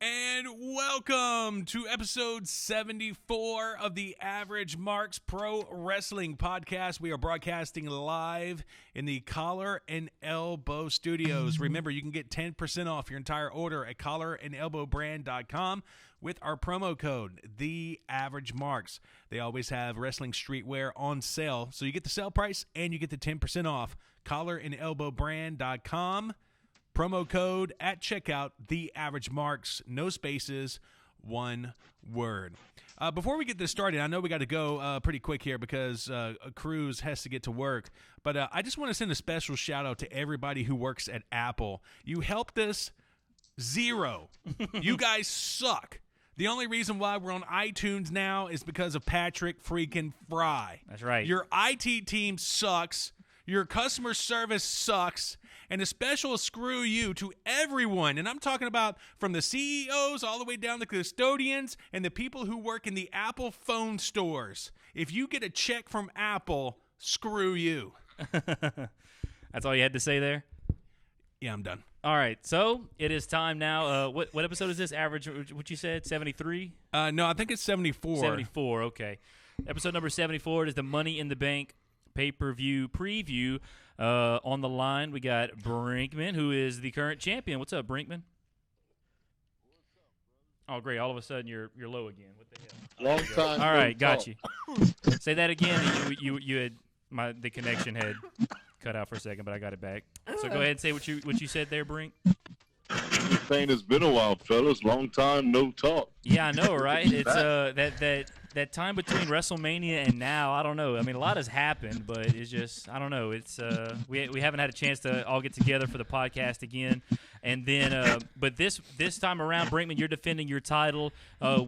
And welcome to episode 74 of the Average Marks Pro Wrestling Podcast. We are broadcasting live in the Collar and Elbow Studios. Remember, you can get 10% off your entire order at collarandelbowbrand.com with our promo code, the Average Marks. They always have wrestling streetwear on sale, so you get the sale price and you get the 10% off. collarandelbowbrand.com. Promo code at checkout, the Average Marks, no spaces, one word. Before we get this started, I know we got to go pretty quick here because Cruz has to get to work. But I just want to send a special shout out to everybody who works at Apple. You helped us zero. You guys suck. The only reason why we're on iTunes now is because of Patrick freaking Fry. That's right. Your IT team sucks. Your customer service sucks. And a special screw you to everyone. And I'm talking about from the CEOs all the way down to custodians and the people who work in the Apple phone stores. If you get a check from Apple, screw you. That's all you had to say there? Yeah, I'm done. All right, so it is time now. What episode is this? Average, what you said, 73? No, I think it's 74. 74, okay. Episode number 74 is the Money in the Bank pay-per-view preview. On the line, we got Brinkman, who is the current champion. What's up, Brinkman? Oh, great. All of a sudden, you're low again. What the hell? Long time. All right, got you. Say that again. You had the connection had cut out for a second, but I got it back. So go ahead and say what you said there, Brink. Saying it's been a while, fellas. Long time, no talk. Yeah, I know, right? It's that time between WrestleMania and now. I don't know. I mean, a lot has happened, but it's just I don't know. It's we haven't had a chance to all get together for the podcast again, and then but this time around, Brinkman, you're defending your title.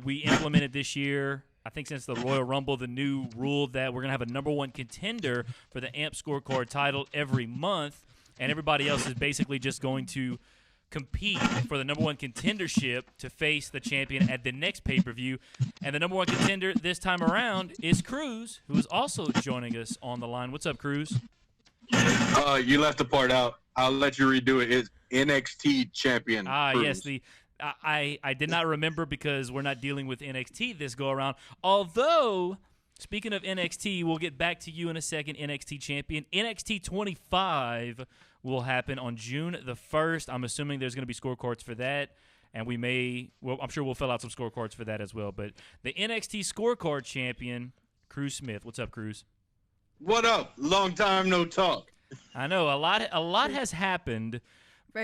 We implemented this year, I think since the Royal Rumble, the new rule that we're gonna have a number one contender for the AMP scorecard title every month, and everybody else is basically just going to compete for the number one contendership to face the champion at the next pay-per-view. And the number one contender this time around is Cruz, who is also joining us on the line. What's up, Cruz? You left the part out. I'll let you redo it. It's NXT champion. Yes. I did not remember because we're not dealing with NXT this go-around. Although, speaking of NXT, we'll get back to you in a second, NXT champion. NXT 25 will happen on June the 1st. I'm assuming there's going to be scorecards for that, and I'm sure we'll fill out some scorecards for that as well. But the NXT scorecard champion, Cruz Smith. What's up, Cruz? What up? Long time no talk. I know a lot has happened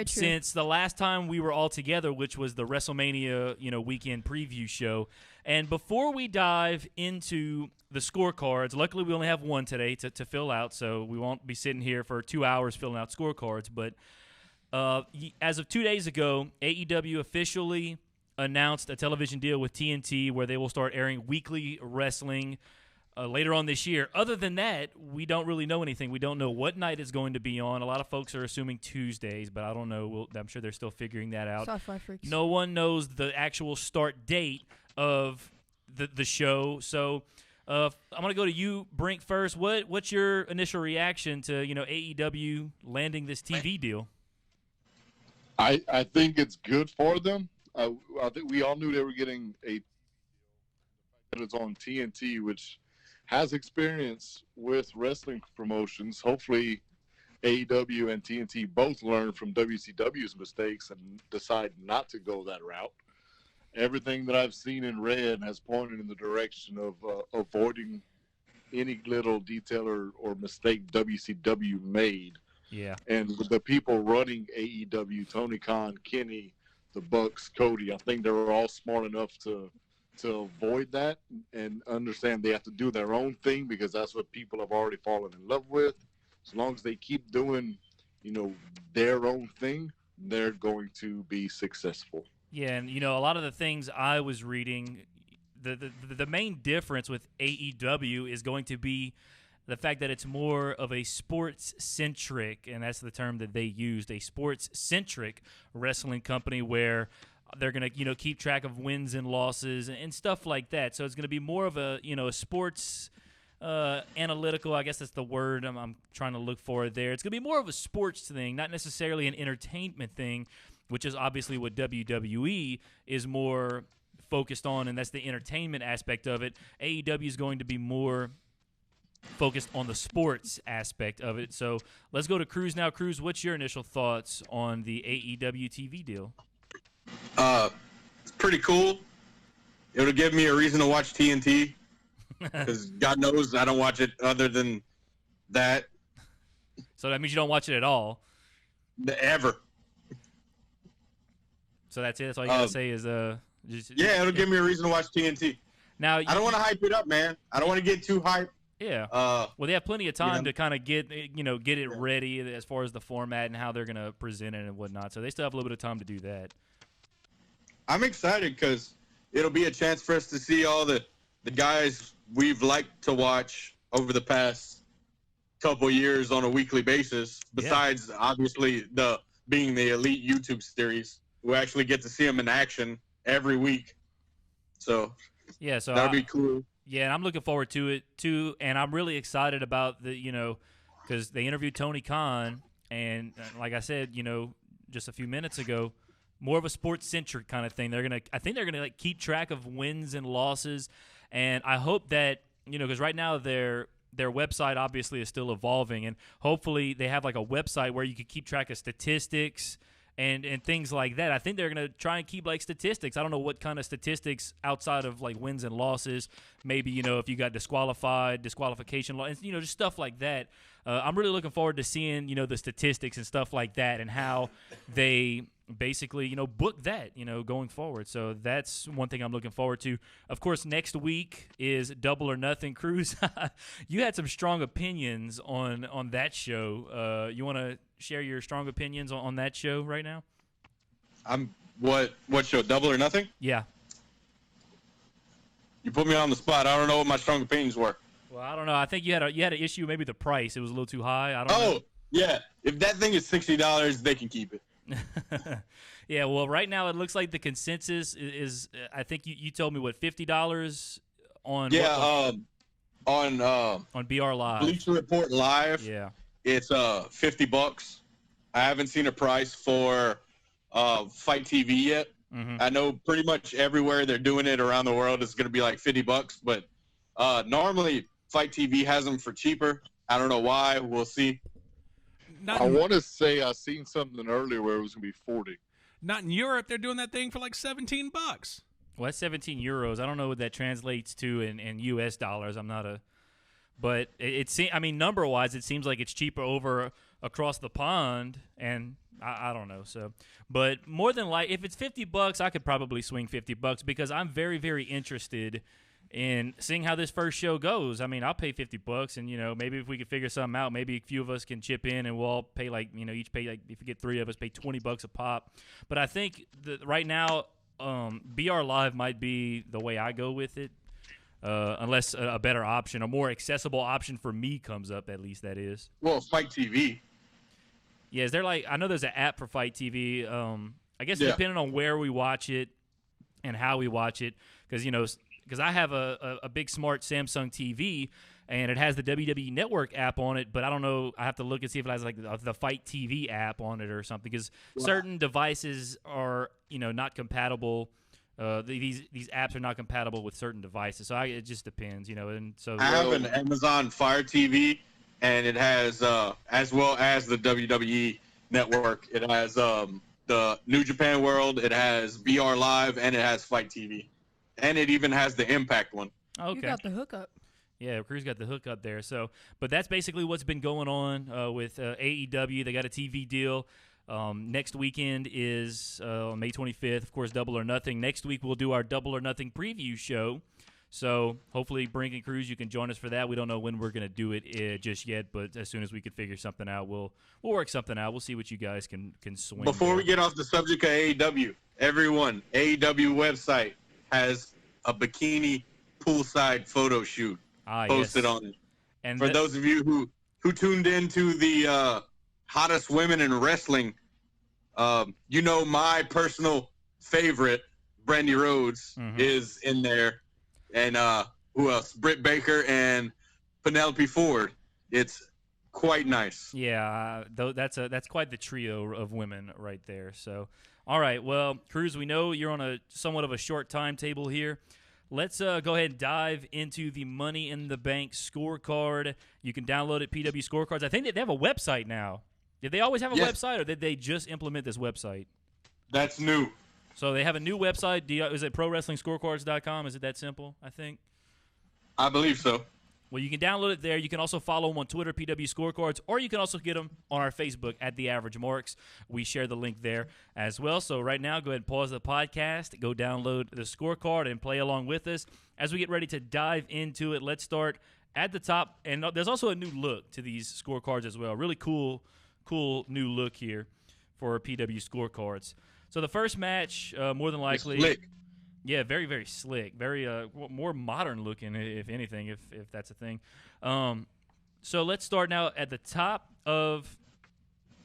since the last time we were all together, which was the WrestleMania weekend preview show. And before we dive into the scorecards, luckily we only have one today to fill out, so we won't be sitting here for 2 hours filling out scorecards. But as of 2 days ago, AEW officially announced a television deal with TNT where they will start airing weekly wrestling later on this year. Other than that, we don't really know anything. We don't know what night it's going to be on. A lot of folks are assuming Tuesdays, but I don't know. I'm sure they're still figuring that out. Sci-fi freaks. No one knows the actual start date of the show. So I'm going to go to you, Brink, first. What's your initial reaction to AEW landing this TV deal? I think it's good for them. I think we all knew they were getting it's on TNT, which has experience with wrestling promotions. Hopefully AEW and TNT both learn from WCW's mistakes and decide not to go that route. Everything that I've seen and read has pointed in the direction of avoiding any little detail or mistake WCW made. Yeah. And the people running AEW, Tony Khan, Kenny, the Bucks, Cody, I think they're all smart enough to avoid that and understand they have to do their own thing because that's what people have already fallen in love with. As long as they keep doing, their own thing, they're going to be successful. Yeah, and a lot of the things I was reading, the main difference with AEW is going to be the fact that it's more of a sports-centric, and that's the term that they used, a sports-centric wrestling company where they're going to, keep track of wins and losses and stuff like that. So it's going to be more of a, a sports analytical, I guess that's the word I'm trying to look for there. It's going to be more of a sports thing, not necessarily an entertainment thing. which is obviously what WWE is more focused on, and that's the entertainment aspect of it. AEW is going to be more focused on the sports aspect of it. So let's go to Cruz now. Cruz, what's your initial thoughts on the AEW TV deal? It's pretty cool. It'll give me a reason to watch TNT because God knows I don't watch it other than that. So that means you don't watch it at all. Ever. So that's it. That's all you gotta say is it'll give me a reason to watch TNT. Now I don't want to hype it up, man. I don't want to get too hyped. Yeah. Well, they have plenty of time to kind of get it ready as far as the format and how they're gonna present it and whatnot. So they still have a little bit of time to do that. I'm excited because it'll be a chance for us to see all the guys we've liked to watch over the past couple years on a weekly basis. Besides, obviously, being the Elite YouTube series, we actually get to see them in action every week. So yeah, so that'll be cool. Yeah, and I'm looking forward to it too, and I'm really excited about because they interviewed Tony Khan, and like I said, just a few minutes ago, more of a sports-centric kind of thing. I think they're gonna like keep track of wins and losses, and I hope that because right now their website obviously is still evolving, and hopefully they have like a website where you can keep track of statistics and things like that. I think they're going to try and keep like statistics. I don't know what kind of statistics outside of like wins and losses. Maybe, if you got disqualification law, and, just stuff like that. I'm really looking forward to seeing, the statistics and stuff like that and how they basically, book that, going forward. So that's one thing I'm looking forward to. Of course, next week is Double or Nothing. Cruz, you had some strong opinions on that show. You want to share your strong opinions on that show right now? What show? Double or Nothing? Yeah. You put me on the spot. I don't know what my strong opinions were. Well, I don't know. I think you had an issue, maybe the price. It was a little too high. I don't know. Oh, yeah. If that thing is $60, they can keep it. Yeah, well, right now it looks like the consensus is I think you told me what, $50 on on BR Live. Bleacher Report Live. Yeah. It's $50. I haven't seen a price for Fight TV yet. Mm-hmm. I know pretty much everywhere they're doing it around the world it's going to be like $50, but normally Fight TV has them for cheaper. I don't know why. We'll see. I want to say I seen something earlier where it was going to be 40. Not in Europe. They're doing that thing for like $17. Well, that's 17 euros. I don't know what that translates to in U.S. dollars. I'm not a – but it seems – I mean, number-wise, it seems like it's cheaper over across the pond, and I don't know. So, but more than like, if it's $50, I could probably swing $50 because I'm very, very interested in seeing how this first show goes. I mean, I'll pay $50, and maybe if we could figure something out, maybe a few of us can chip in, and we'll all pay each pay like if we get 3 of us, pay $20 a pop. But I think that right now, BR Live might be the way I go with it, unless a better option, a more accessible option for me comes up. At least that is. Well, Fight TV. Yeah, is there I know there's an app for Fight TV. I guess depending on where we watch it and how we watch it, because I have a big smart Samsung TV, and it has the WWE Network app on it, but I don't know. I have to look and see if it has like the Fight TV app on it or something, because certain devices are not compatible. These apps are not compatible with certain devices, so it just depends, and so I have an Amazon Fire TV, and it has as well as the WWE Network. It has the New Japan World, it has BR Live, and it has Fight TV. And it even has the Impact one. Okay. You got the hookup. Yeah, Cruz got the hookup there. So, but that's basically what's been going on with AEW. They got a TV deal. Next weekend is May 25th. Of course, Double or Nothing. Next week we'll do our Double or Nothing preview show. So hopefully, Brink and Cruz, you can join us for that. We don't know when we're going to do it just yet, but as soon as we can figure something out, we'll work something out. We'll see what you guys can swing. Before there. we get off the subject of AEW, everyone, AEW website has a bikini poolside photo shoot posted on it. And for those of you who tuned into the hottest women in wrestling, my personal favorite, Brandy Rhodes, is in there. And who else? Britt Baker and Penelope Ford. It's quite nice. Yeah, that's quite the trio of women right there. So All right, well, Cruz, we know you're on a somewhat of a short timetable here. Let's go ahead and dive into the Money in the Bank scorecard. You can download it, PW Scorecards. I think they have a website now. Did they always have a website, or did they just implement this website? That's new. So they have a new website. Is it ProWrestlingScorecards.com? Is it that simple, I think? I believe so. Well, you can download it there. You can also follow them on Twitter, PW Scorecards, or you can also get them on our Facebook at The Average Marks. We share the link there as well. So right now, go ahead and pause the podcast, go download the scorecard, and play along with us. As we get ready to dive into it, let's start at the top. And there's also a new look to these scorecards as well. Really cool new look here for PW Scorecards. So the first match, more than likely, Slick. Yeah, very, very slick, very more modern looking, if anything, if that's a thing. So let's start now at the top of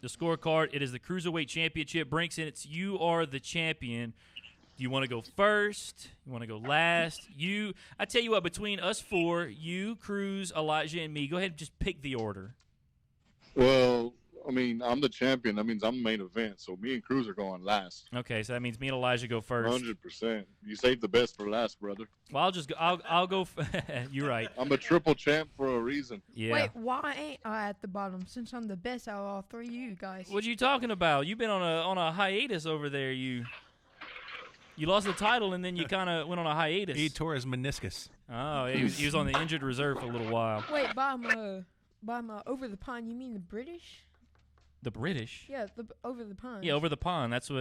the scorecard. It is the Cruiserweight Championship. Brinkson, you are the champion. Do you want to go first? You want to go last? I tell you what, between us four, you, Cruz, Elijah, and me, go ahead and just pick the order. Well, I mean, I'm the champion. That means I'm the main event. So me and Cruz are going last. Okay, so that means me and Elijah go first. 100%. You saved the best for last, brother. Well, I'll just go. I'll go. You're right. I'm a triple champ for a reason. Yeah. Wait, why ain't I at the bottom since I'm the best out of all three of you guys? What you talking about? You've been on a hiatus over there. You lost the title and then you kind of went on a hiatus. He tore his meniscus. Oh, yeah, he was on the injured reserve for a little while. Wait, by my over the pond, you mean the British? The British. Yeah, over the pond. Yeah, over the pond. That's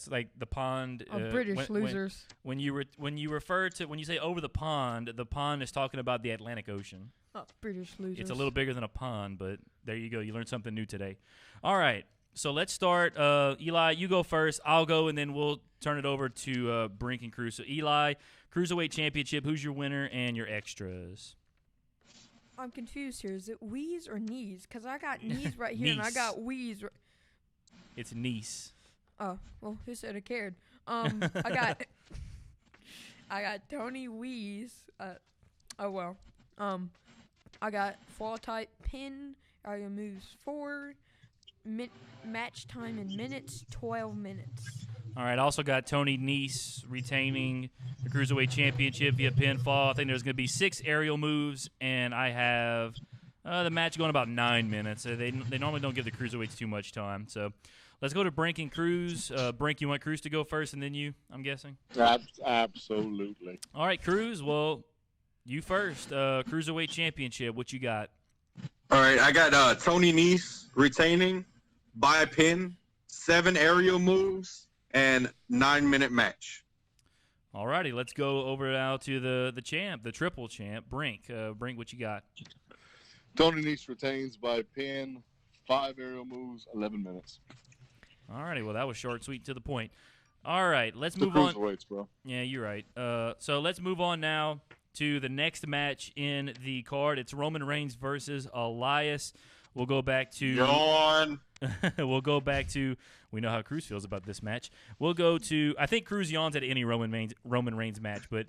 like the pond. British losers. When you say over the pond is talking about the Atlantic Ocean. Oh, British losers. It's a little bigger than a pond, but there you go. You learned something new today. All right, so let's start. Eli, you go first. I'll go, and then we'll turn it over to Brink and Cruz. So Eli, Cruiserweight Championship. Who's your winner and your extras? I'm confused here. Is it wheeze or knees? Because I got knees right here, and I Niece. got wheeze. It's Nice. Oh, well, who said I cared? I got Tony Wheeze. I got fall type pin. Area moves forward. Match time in minutes, 12 minutes. All right, also got Tony Nese retaining the Cruiserweight Championship via pinfall. I think there's going to be 6 aerial moves, and I have the match going about 9 minutes. They normally don't give the Cruiserweights too much time. So let's go to Brink and Cruz. Brink, you want Cruz to go first, and then you, I'm guessing? Absolutely. All right, Cruz, well, you first. Cruiserweight Championship, what you got? All right, I got Tony Nese retaining by pin, 7 aerial moves, and 9-minute match. All righty, let's go over now to the champ, the triple champ, Brink. Brink, what you got? Tony Nese retains by pin, 5 aerial moves, 11 minutes. All righty, well, that was short, sweet, to the point. All right, let's The move on. cruiserweights, bro. Yeah, you're right. So let's move on now to the next match in the card. It's Roman Reigns versus Elias. We'll go back to Yawn. we'll go back to. We know how Cruz feels about this match. We'll go to. I think Cruz yawns at any Roman Reigns match, but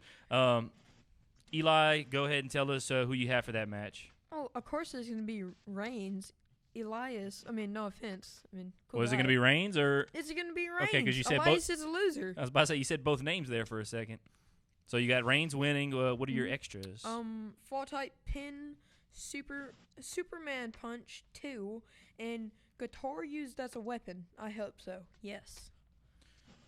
Eli, go ahead and tell us who you have for that match. Oh, of course it's going to be Reigns. Elias. I mean, no offense. I mean, cool Was it guy. going to be Reigns or? Is it going to be Reigns? Okay, 'cause you said Elias both- is a loser. I was about to say you said both names there for a second. So you got Reigns winning. What are your extras? Fall type pin, Superman punch 2, and guitar used as a weapon. I hope so. Yes.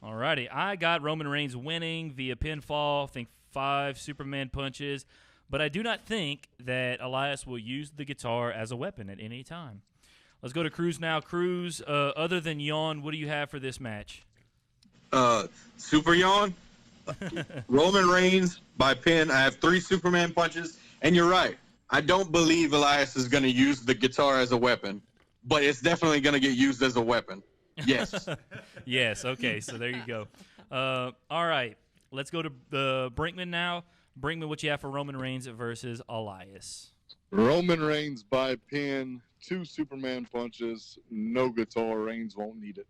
Alrighty, I got Roman Reigns winning via pinfall. I think 5 Superman punches, but I do not think that Elias will use the guitar as a weapon at any time. Let's go to Cruz now. Cruz, other than yawn, what do you have for this match? Super yawn. Roman Reigns by pin. I have 3 Superman punches, and you're right. I don't believe Elias is going to use the guitar as a weapon, but it's definitely going to get used as a weapon. Yes. Yes, okay, so there you go. All right, let's go to Brinkman now. Brinkman, what you have for Roman Reigns versus Elias? Roman Reigns by pin, 2 Superman punches, no guitar. Reigns won't need it.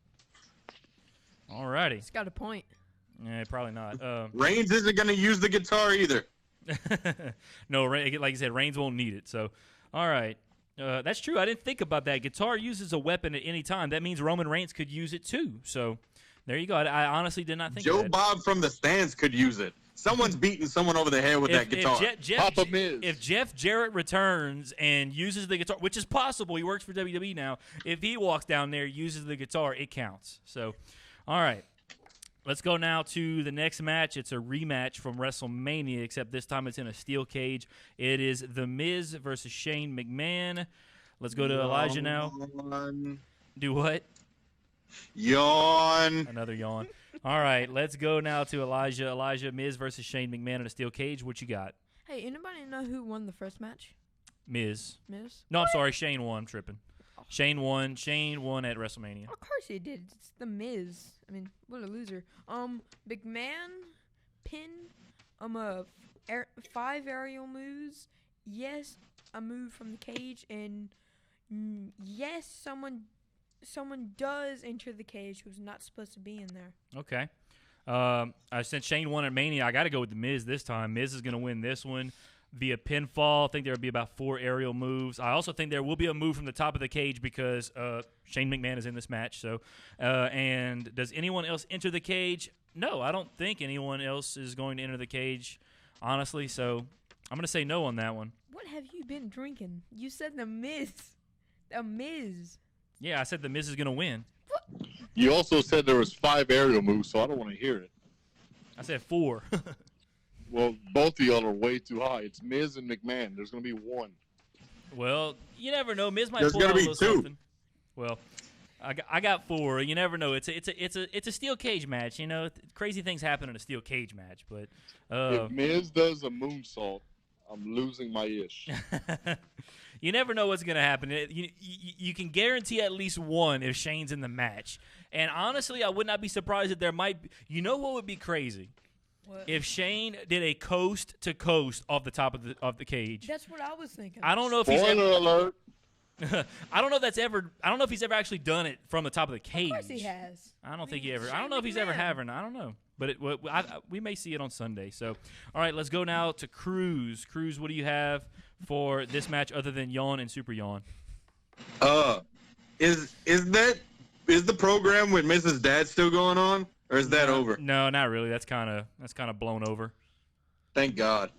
All righty. It's got a point. Yeah, probably not. Reigns isn't going to use the guitar either. No, like I said, Reigns won't need it. So, all right. That's true. I didn't think about that. Guitar uses a weapon at any time. That means Roman Reigns could use it too. So, There you go. I honestly did not think Joe of that. Bob from the stands could use it. Someone's beating someone over the head with that guitar. Papa Miz. If Jeff Jarrett returns and uses the guitar, which is possible, he works for WWE now. If he walks down there, uses the guitar, it counts. So, all right. Let's go now to the next match. It's a rematch from WrestleMania, except this time it's in a steel cage. It is The Miz versus Shane McMahon. Let's go to Elijah now. Do what? Yawn. Another yawn. All right, let's go now to Elijah. Elijah, Miz versus Shane McMahon in a steel cage. What you got? Hey, anybody know who won the first match? Miz. Miz? No, I'm sorry. Shane won. I'm tripping. Shane won. Shane won at WrestleMania. Of course he did. It's the Miz. I mean, what a loser. McMahon pinned 5 aerial moves. Yes, a move from the cage, and yes, someone does enter the cage who's not supposed to be in there. Okay. Since Shane won at Mania, I got to go with the Miz this time. Miz is going to win this one via pinfall. I think there will be about 4 aerial moves. I also think there will be a move from the top of the cage because Shane McMahon is in this match. So, and does anyone else enter the cage? No, I don't think anyone else is going to enter the cage, honestly. So I'm going to say no on that one. What have you been drinking? You said the Miz. The Miz. Yeah, I said the Miz is going to win. You also said there was 5 aerial moves, so I don't want to hear it. I said 4. Well, both of y'all are way too high. It's Miz and McMahon. There's going to be 1. Well, you never know. Miz might There's pull gonna out a be little 2. something. Well, I got 4. You never know. It's a steel cage match. You know, crazy things happen in a steel cage match. But If Miz does a moonsault, I'm losing my ish. you never know what's going to happen. You can guarantee at least 1 if Shane's in the match. And honestly, I would not be surprised if there might be. You know what would be crazy? What? If Shane did a coast to coast off the top of the cage. That's what I was thinking. I don't know if he's Spoiler alert. I don't know if he's ever actually done it from the top of the cage. Of course he has. I don't think mean, he ever. I Shane don't know if he's ever McMahon. having. I don't know. But we may see it on Sunday. So, all right, let's go now to Cruz. Cruz, what do you have for this match other than yawn and super yawn? Is the program with Mrs. Dad still going on, or is that over? No, not really. That's kind of blown over. Thank God.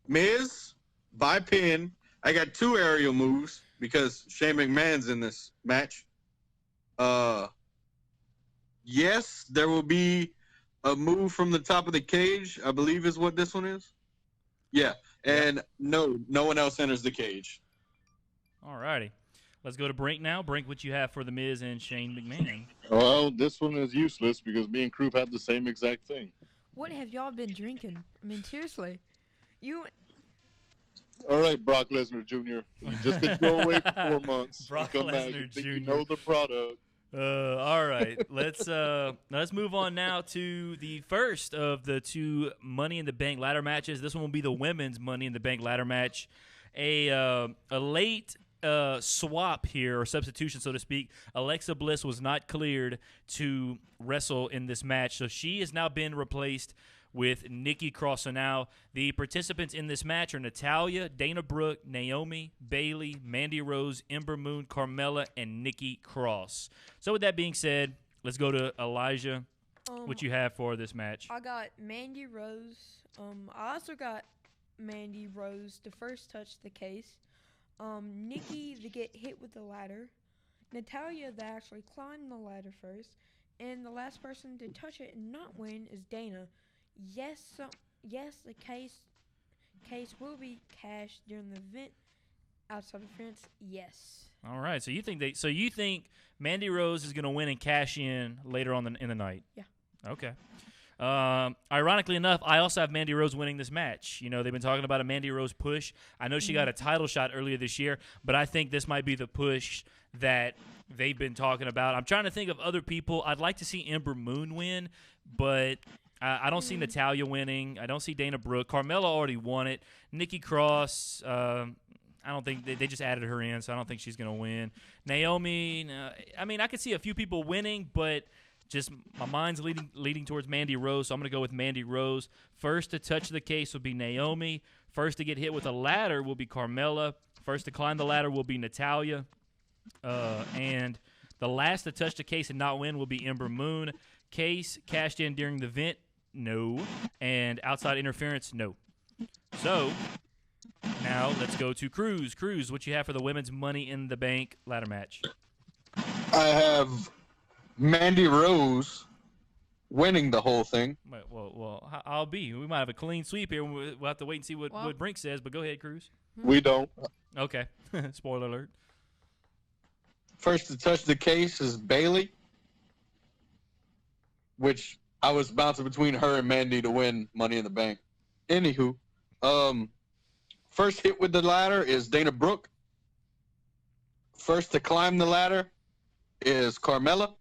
Miz by pin. I got 2 aerial moves because Shane McMahon's in this match. Yes, there will be a move from the top of the cage, I believe is what this one is. Yeah, and no one else enters the cage. All righty. Let's go to Brink now. Brink, what you have for The Miz and Shane McMahon? Well, this one is useless because me and Croup had the same exact thing. What have y'all been drinking? I mean, seriously. All right, Brock Lesnar Jr. You just could go away for 4 months. Brock and come back Lesnar and think Jr. you know the product. All right. Let's move on now to the first of the 2 Money in the Bank ladder matches. This one will be the women's Money in the Bank ladder match. A late swap here, or substitution, so to speak. Alexa Bliss was not cleared to wrestle in this match, so she has now been replaced with Nikki Cross. So now the participants in this match are Natalya, Dana Brooke, Naomi, Bayley, Mandy Rose, Ember Moon, Carmella, and Nikki Cross. So with that being said, let's go to Elijah. What you have for this match? I got Mandy Rose. I also got Mandy Rose to first touch the case. Nikki to get hit with the ladder. Natalya to actually climb the ladder first. And the last person to touch it and not win is Dana. Yes, the case will be cashed during the event. Outside of fence, yes. All right. So you think Mandy Rose is going to win and cash in later on in the night? Yeah. Okay. Ironically enough, I also have Mandy Rose winning this match. You know, they've been talking about a Mandy Rose push. I know she got a title shot earlier this year, but I think this might be the push that they've been talking about. I'm trying to think of other people. I'd like to see Ember Moon win, but I don't see Natalya winning. I don't see Dana Brooke. Carmella already won it. Nikki Cross, I don't think they just added her in, so I don't think she's going to win. Naomi, I mean, I could see a few people winning, but just my mind's leading towards Mandy Rose, so I'm going to go with Mandy Rose. First to touch the case will be Naomi. First to get hit with a ladder will be Carmella. First to climb the ladder will be Natalya. And The last to touch the case and not win will be Ember Moon. Case cashed in during the event, no. And outside interference, no. So now let's go to Cruz. Cruz, what you have for the women's Money in the Bank ladder match? I have Mandy Rose winning the whole thing. Well, I'll be. We might have a clean sweep here. We'll have to wait and see what Brink says, but go ahead, Cruz. We don't. Okay. Spoiler alert. First to touch the case is Bailey, which I was bouncing between her and Mandy to win Money in the Bank. Anywho, first hit with the ladder is Dana Brooke. First to climb the ladder is Carmella.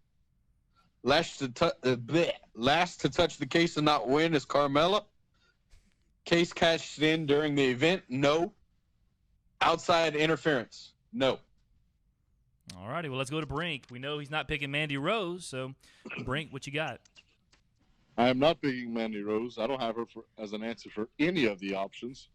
Last to touch the case and not win is Carmella. Case cashed in during the event, no. Outside interference, no. All righty, well, let's go to Brink. We know he's not picking Mandy Rose, so Brink, what you got? I am not picking Mandy Rose. I don't have her as an answer for any of the options.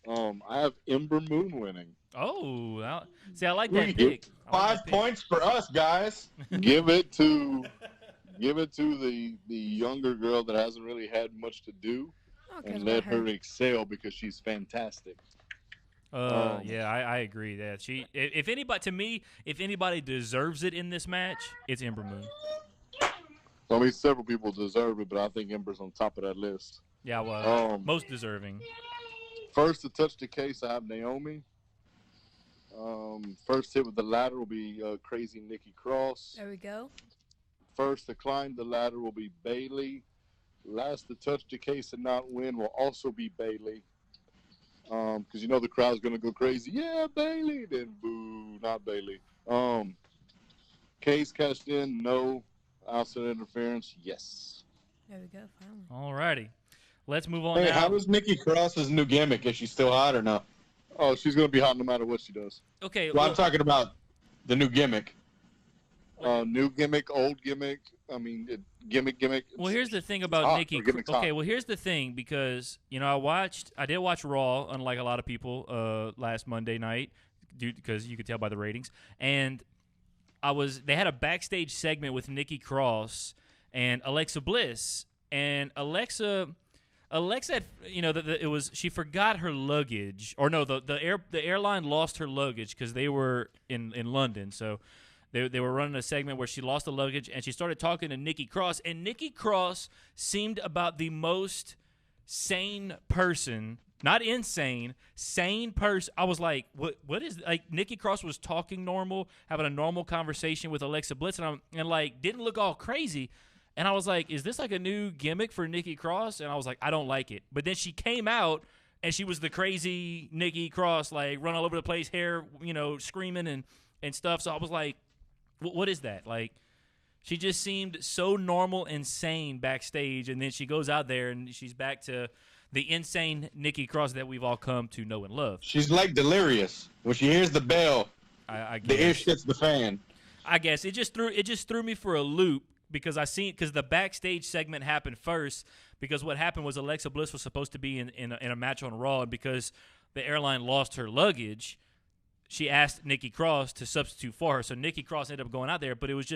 I have Ember Moon winning. Oh, I like that pick. 5 points for us, guys. Give it to the younger girl that hasn't really had much to do, and let her excel because she's fantastic. Yeah, I agree that if anybody deserves it in this match, it's Ember Moon. I mean, several people deserve it, but I think Ember's on top of that list. Yeah, well, most deserving. First to touch the case, I have Naomi. First hit with the ladder will be Crazy Nikki Cross. There we go. First to climb the ladder will be Bailey. Last to touch the case and not win will also be Bailey. Because you know the crowd's gonna go crazy. Yeah, Bailey. Then boo, not Bailey. Case cashed in, no. Outside interference, yes. There we go. Finally. All righty, let's move on. Hey, now. how is Nikki Cross's new gimmick? Is she still hot or no? Oh, she's gonna be hot no matter what she does. Okay. Well, I'm talking about the new gimmick. New gimmick, old gimmick. I mean, gimmick. Well, here's the thing about Nikki. Okay, well, here's the thing because I did watch Raw, unlike a lot of people, last Monday night, because you could tell by the ratings, and they had a backstage segment with Nikki Cross and Alexa Bliss, and Alexa, she forgot her luggage, or no, the airline lost her luggage because they were in London, so. They were running a segment where she lost the luggage, and she started talking to Nikki Cross, and Nikki Cross seemed about the most sane person, not insane, sane person. I was like, what is, like, Nikki Cross was talking normal, having a normal conversation with Alexa Bliss, and didn't look all crazy, and I was like, is this like a new gimmick for Nikki Cross? And I was like, I don't like it. But then she came out, and she was the crazy Nikki Cross, like, run all over the place, hair, screaming and stuff, so I was like, what is that? Like, she just seemed so normal and sane backstage, and then she goes out there and she's back to the insane Nikki Cross that we've all come to know and love. She's like delirious. When she hears the bell, I guess. the air shits the fan. I guess it just threw me for a loop because the backstage segment happened first. Because what happened was Alexa Bliss was supposed to be in a match on Raw, and because the airline lost her luggage, she asked Nikki Cross to substitute for her. So Nikki Cross ended up going out there, but it was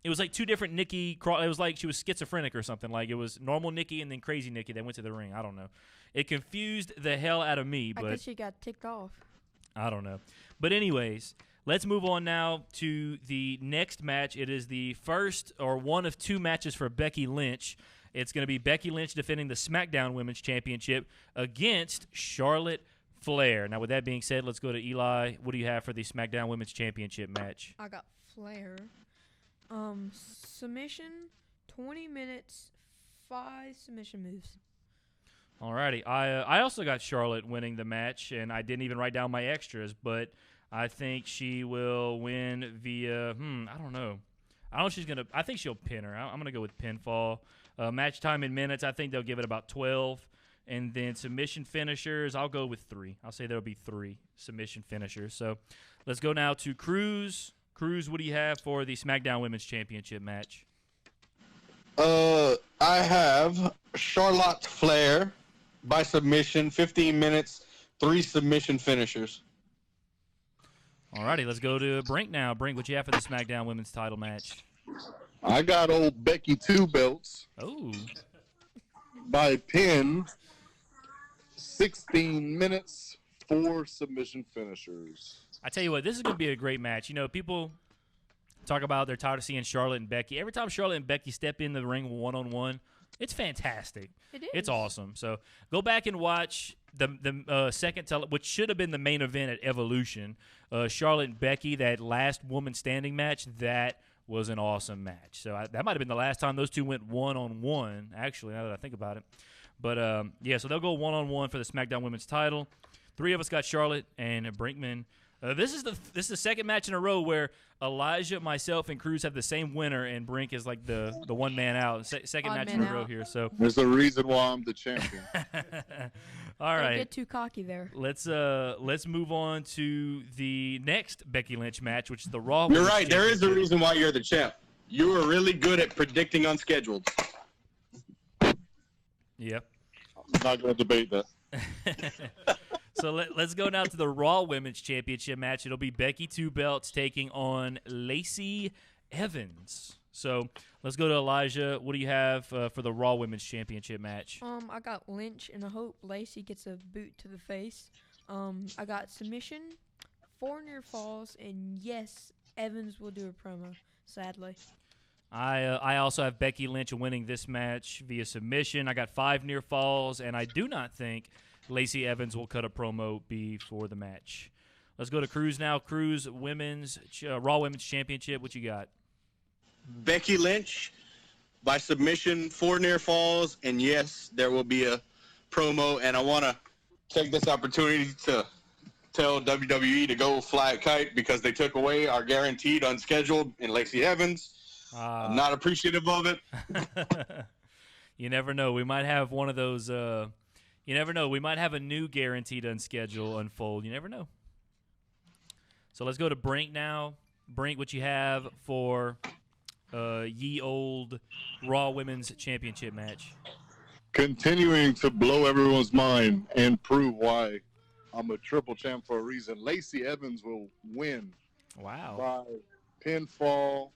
like two different Nikki Cross. It was like she was schizophrenic or something. Like, it was normal Nikki and then crazy Nikki that went to the ring. I don't know. It confused the hell out of me. But I guess she got ticked off. I don't know. But anyways, let's move on now to the next match. It is the first or one of two matches for Becky Lynch. It's going to be Becky Lynch defending the SmackDown Women's Championship against Charlotte Flair. Now, with that being said, let's go to Eli. What do you have for the SmackDown Women's Championship match? I got Flair. Submission, 20 minutes, 5 submission moves. Alrighty. I also got Charlotte winning the match, and I didn't even write down my extras, but I think she will win via, I don't know. I think she'll pin her. I'm going to go with pinfall. Match time in minutes, I think they'll give it about 12. And then submission finishers, I'll go with 3. I'll say there'll be 3 submission finishers. So let's go now to Cruz. Cruz, what do you have for the SmackDown Women's Championship match? I have Charlotte Flair by submission, 15 minutes, 3 submission finishers. All righty, let's go to Brink now. Brink, what you have for the SmackDown Women's Title match? I got old Becky Two Belts Oh, by pin, 16 minutes, 4 submission finishers. I tell you what, this is going to be a great match. You know, people talk about they're tired of seeing Charlotte and Becky. Every time Charlotte and Becky step in the ring one-on-one, it's fantastic. It is. It's awesome. So go back and watch the second which should have been the main event at Evolution. Charlotte and Becky, that last woman standing match, that was an awesome match. So that might have been the last time those two went one-on-one, actually, now that I think about it. But, yeah, so they'll go one-on-one for the SmackDown Women's title. 3 of us got Charlotte and Brinkman. This is the second match in a row where Elijah, myself, and Cruz have the same winner, and Brink is like the one man out. Second Odd match man in a row out. here. So, There's a reason why I'm the champion. all Don't right. get too cocky there. Let's move on to the next Becky Lynch match, which is the Raw. You're Women's right. There is a Championship. reason why you're the champ. You are really good at predicting unscheduled. Yep. I'm not going to debate that. So let's go now to the Raw Women's Championship match. It'll be Becky Two Belts taking on Lacey Evans. So let's go to Elijah. What do you have for the Raw Women's Championship match? I got Lynch, and I hope Lacey gets a boot to the face. I got submission, 4 near falls, and yes, Evans will do a promo. Sadly, I also have Becky Lynch winning this match via submission. I got 5 near falls, and I do not think Lacey Evans will cut a promo before the match. Let's go to Cruz now. Cruz Raw Women's Championship. What you got? Becky Lynch by submission, 4 near falls, and yes, there will be a promo. And I want to take this opportunity to tell WWE to go fly a kite because they took away our guaranteed unscheduled in Lacey Evans. I'm not appreciative of it. You never know. We might have one of those. You never know. We might have a new guaranteed unscheduled unfold. You never know. So let's go to Brink now. Brink, what you have for ye old Raw Women's Championship match? Continuing to blow everyone's mind and prove why I'm a triple champ for a reason. Lacey Evans will win Wow. by pinfall.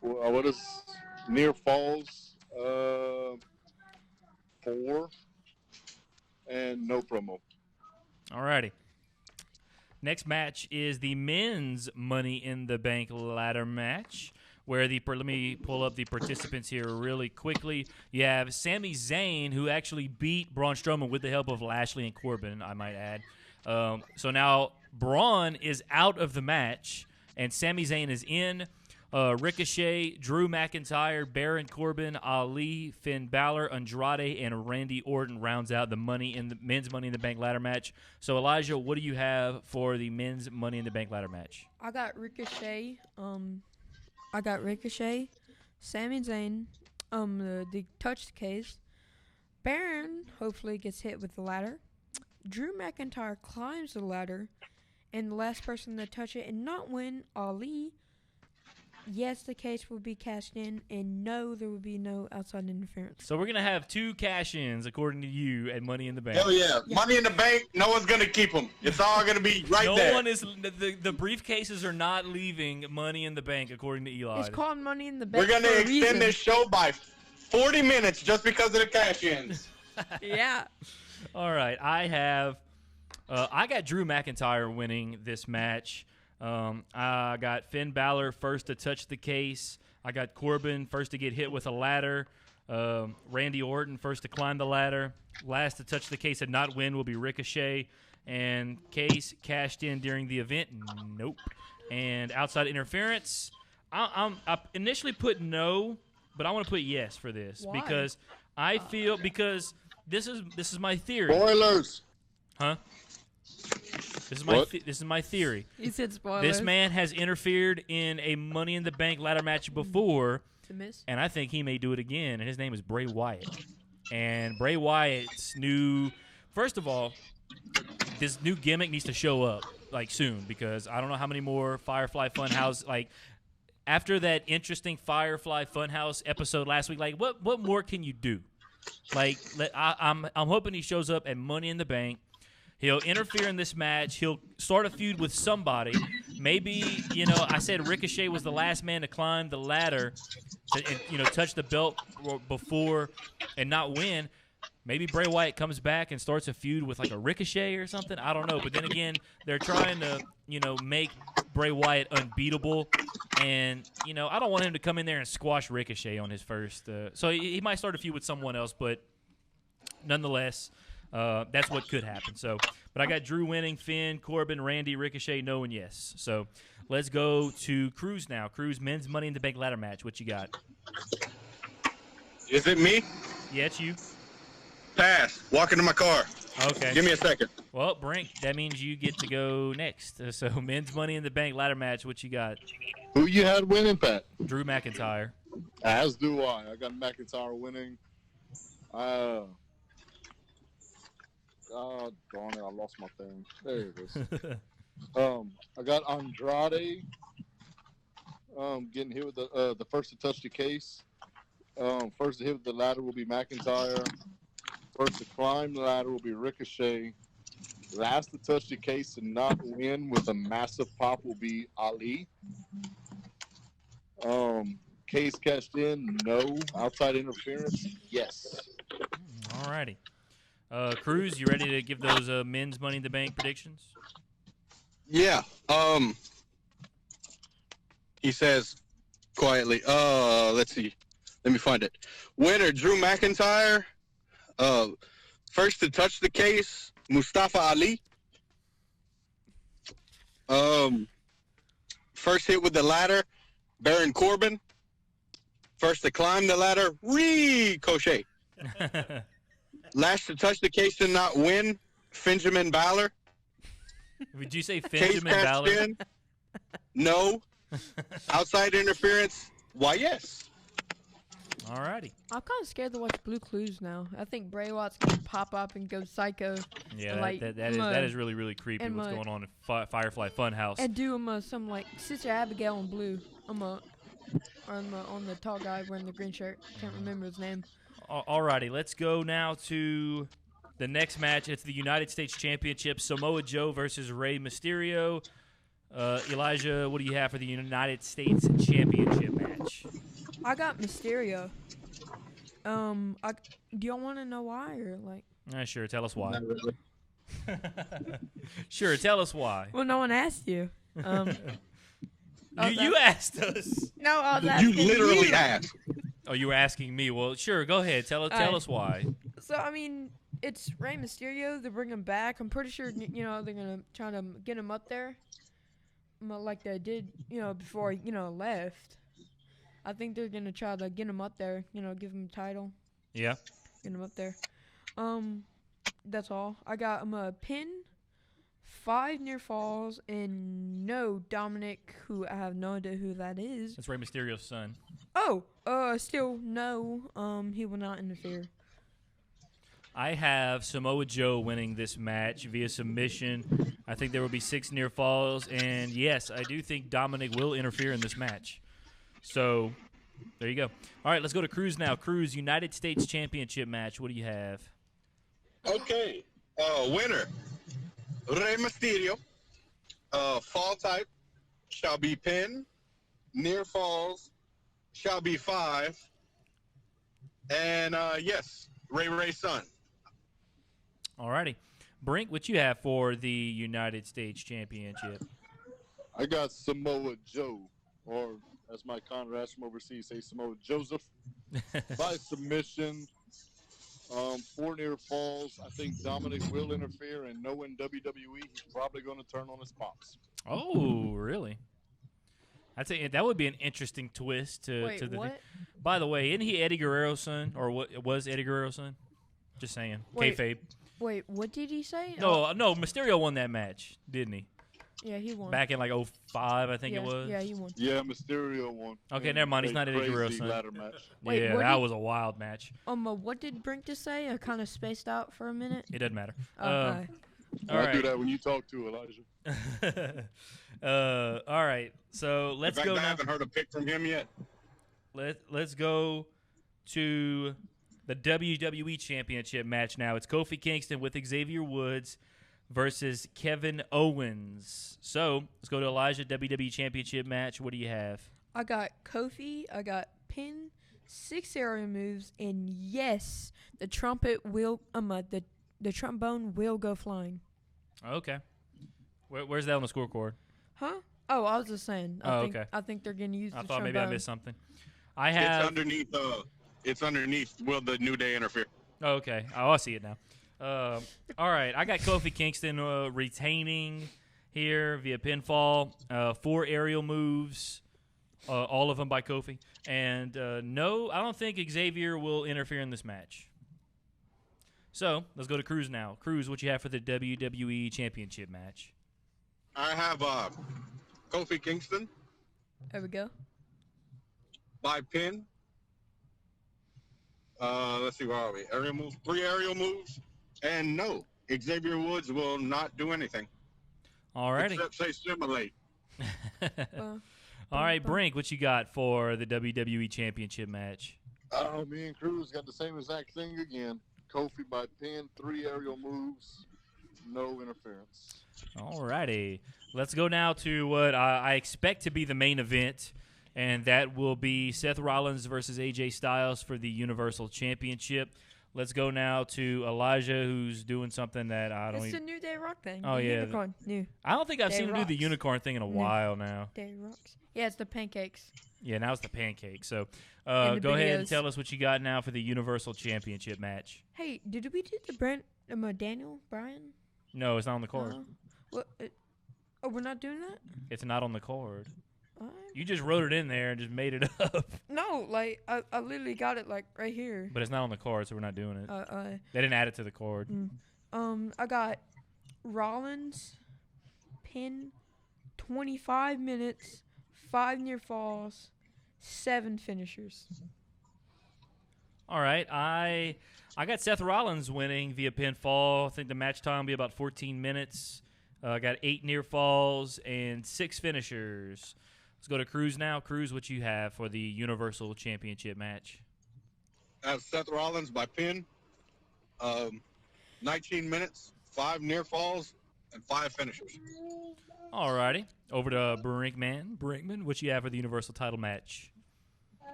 What is near falls? 4 and no promo. Alrighty. Next match is the men's Money in the Bank ladder match, where let me pull up the participants here really quickly. You have Sami Zayn, who actually beat Braun Strowman with the help of Lashley and Corbin, I might add. So now Braun is out of the match, and Sami Zayn is in. Ricochet, Drew McIntyre, Baron Corbin, Ali, Finn Balor, Andrade, and Randy Orton rounds out the men's Money in the Bank ladder match. So Elijah, what do you have for the men's Money in the Bank ladder match? I got Ricochet. Sami Zayn. The touch case. Baron hopefully gets hit with the ladder. Drew McIntyre climbs the ladder, and the last person to touch it and not win, Ali. Yes, the case will be cashed in, and no, there will be no outside interference. So we're going to have 2 cash-ins, according to you, at Money in the Bank. Hell yeah. Money in the Bank, no one's going to keep them. It's all going to be right there. No one is the briefcases are not leaving Money in the Bank, according to Eli. It's called Money in the Bank. We're going for to a extend reason. this show by 40 minutes just because of the cash-ins. Yeah. All right, I got Drew McIntyre winning this match. I got Finn Balor first to touch the case. I got Corbin first to get hit with a ladder. Randy Orton first to climb the ladder. Last to touch the case and not win will be Ricochet. And case cashed in during the event. Nope. And outside interference, I initially put no, but I want to put yes for this. Why? Because I feel this is my theory. Spoilers. Huh? This is my theory. You said spoilers. This man has interfered in a Money in the Bank ladder match before, To miss. and I think he may do it again. And his name is Bray Wyatt. And Bray Wyatt's first of all, this new gimmick needs to show up soon, because I don't know how many more Firefly Funhouse after that interesting Firefly Funhouse episode last week. What more can you do? I'm hoping he shows up at Money in the Bank. He'll interfere in this match. He'll start a feud with somebody. Maybe, I said Ricochet was the last man to climb the ladder and touch the belt before and not win. Maybe Bray Wyatt comes back and starts a feud with like a Ricochet or something. I don't know. But then again, they're trying to, make Bray Wyatt unbeatable. And, I don't want him to come in there and squash Ricochet on his first. So he might start a feud with someone else, but nonetheless, that's what could happen. But I got Drew winning, Finn, Corbin, Randy, Ricochet, no, and yes. So let's go to Cruz now. Cruz, men's Money in the Bank ladder match. What you got? Is it me? Yeah, it's you. Pass. Walk into my car. Okay. Give me a second. Well, Brink, that means you get to go next. So men's Money in the Bank ladder match. What you got? Who you had winning, Pat? Drew McIntyre. As do I. I got McIntyre winning. Darn it, I lost my thing. There it is. I got Andrade getting hit with the first to touch the case. First to hit with the ladder will be McIntyre. First to climb the ladder will be Ricochet. Last to touch the case and not win with a massive pop will be Ali. Case cashed in, no. Outside interference, yes. All righty. Cruz, you ready to give those men's Money in the Bank predictions? Yeah. He says quietly, let's see. Let me find it. Winner, Drew McIntyre. First to touch the case, Mustafa Ali. First hit with the ladder, Baron Corbin. First to climb the ladder, Ricochet. Last to touch the case and not win, Benjamin Balor. Would you say Case Benjamin cashed Balor? in, no. Outside interference, why yes. All righty. I'm kind of scared to watch Blue Clues now. I think Bray Wyatt's gonna pop up and go psycho. Yeah, and, like, that is really, really creepy and what's going on in Firefly Funhouse. And do some like Sister Abigail in blue. On the tall guy wearing the green shirt. Can't remember his name. All righty, let's go now to the next match. It's the United States Championship, Samoa Joe versus Rey Mysterio. Elijah, what do you have for the United States Championship match? I got Mysterio. Do y'all want to know why or like? Sure, tell us why. Not really. Sure, tell us why. Well, no one asked you. You asked us. No, I was You asking literally you. asked. Oh, you were asking me. Well, sure, go ahead. Tell us why. So I mean, it's Rey Mysterio. They bring him back. I'm pretty sure they're gonna try to get him up there, like they did before left. I think they're gonna try to get him up there. Give him a title. Yeah. Get him up there. That's all. I got him a pin, 5 near falls, and no Dominic, who I have no idea who that is. That's Rey Mysterio's son. Oh, still no. He will not interfere. I have Samoa Joe winning this match via submission. I think there will be 6 near falls, and yes, I do think Dominic will interfere in this match. So, there you go. All right, let's go to Cruz now. Cruz, United States Championship match. What do you have? Okay. Winner, Rey Mysterio. Fall type shall be pin. Near falls shall be 5. And, yes, Ray's son. All righty. Brink, what you have for the United States Championship? I got Samoa Joe, or as my comrades from overseas say, Samoa Joseph, by submission. 4 near falls. I think Dominic will interfere, and knowing WWE, he's probably going to turn on his pops. Oh, really? I'd say that would be an interesting twist to Wait, the what? thing. By the way, isn't he Eddie Guerrero's son, or what was Eddie Guerrero's son? Just saying. Wait. Kayfabe. Wait, what did he say? No, Mysterio won that match, didn't he? Yeah, he won. Back in like 05, I think yeah, it was. Yeah, he won. Yeah, Mysterio won. Okay, in never mind. He's a not Eddie Guerrero's crazy son. ladder match. Wait, Yeah, what that did- was a wild match. What did Brink just say? I kind of spaced out for a minute. It doesn't matter. Okay. All I right. do that when you talk to Elijah. All right. So let's In fact, go I now. haven't heard a pick from him yet. Let's go to the WWE Championship match now. It's Kofi Kingston with Xavier Woods versus Kevin Owens. So let's go to Elijah, WWE Championship match. What do you have? I got Kofi. I got pin, 6 aerial moves, and yes, the trumpet will the trombone will go flying. Okay. Where's that on the scorecard? Huh? Oh, I was just saying. Okay. I think they're going to use I the thought trombone. maybe I missed something. I have. It's underneath. Will the New Day interfere? Okay. Oh, I see it now. All right. I got Kofi Kingston retaining here via pinfall. 4 aerial moves, all of them by Kofi. And no, I don't think Xavier will interfere in this match. So let's go to Cruz now. Cruz, what you have for the WWE Championship match? I have Kofi Kingston There we go. by pin. Let's see, where are we? Aerial moves, 3 aerial moves, and no, Xavier Woods will not do anything. All righty. Except say simulate. All right, Brink, what you got for the WWE Championship match? Oh, me and Cruz got the same exact thing again. Kofi by pin, 3 aerial moves, no interference. All righty. Let's go now to what I expect to be the main event, and that will be Seth Rollins versus AJ Styles for the Universal Championship. Let's go now to Elijah, who's doing something that I don't It's even... the New Day Rock thing. Oh, The yeah. Unicorn. New I don't think I've Day seen him do the rocks. unicorn thing in a while now. Day Rocks. Yeah, it's the pancakes. Yeah, now it's the pancake. So And the go ahead and videos. tell us what you got now for the Universal Championship match. Hey, did we do the Daniel Bryan? No, it's not on the card. What? Oh, we're not doing that? It's not on the card. Alright. You just wrote it in there and just made it up. No, like I literally got it like right here. But it's not on the card, so we're not doing it. They They didn't add it to the card. I got Rollins pin, 25 minutes, 5 near falls, 7 finishers. All right, I got Seth Rollins winning via pinfall. I think the match time will be about 14 minutes. I got 8 near falls and 6 finishers. Let's go to Cruz now. Cruz, what you have for the Universal Championship match? I have Seth Rollins by pin, 19 minutes, 5 near falls, and 5 finishers. All righty, over to Brinkman, what you have for the Universal title match?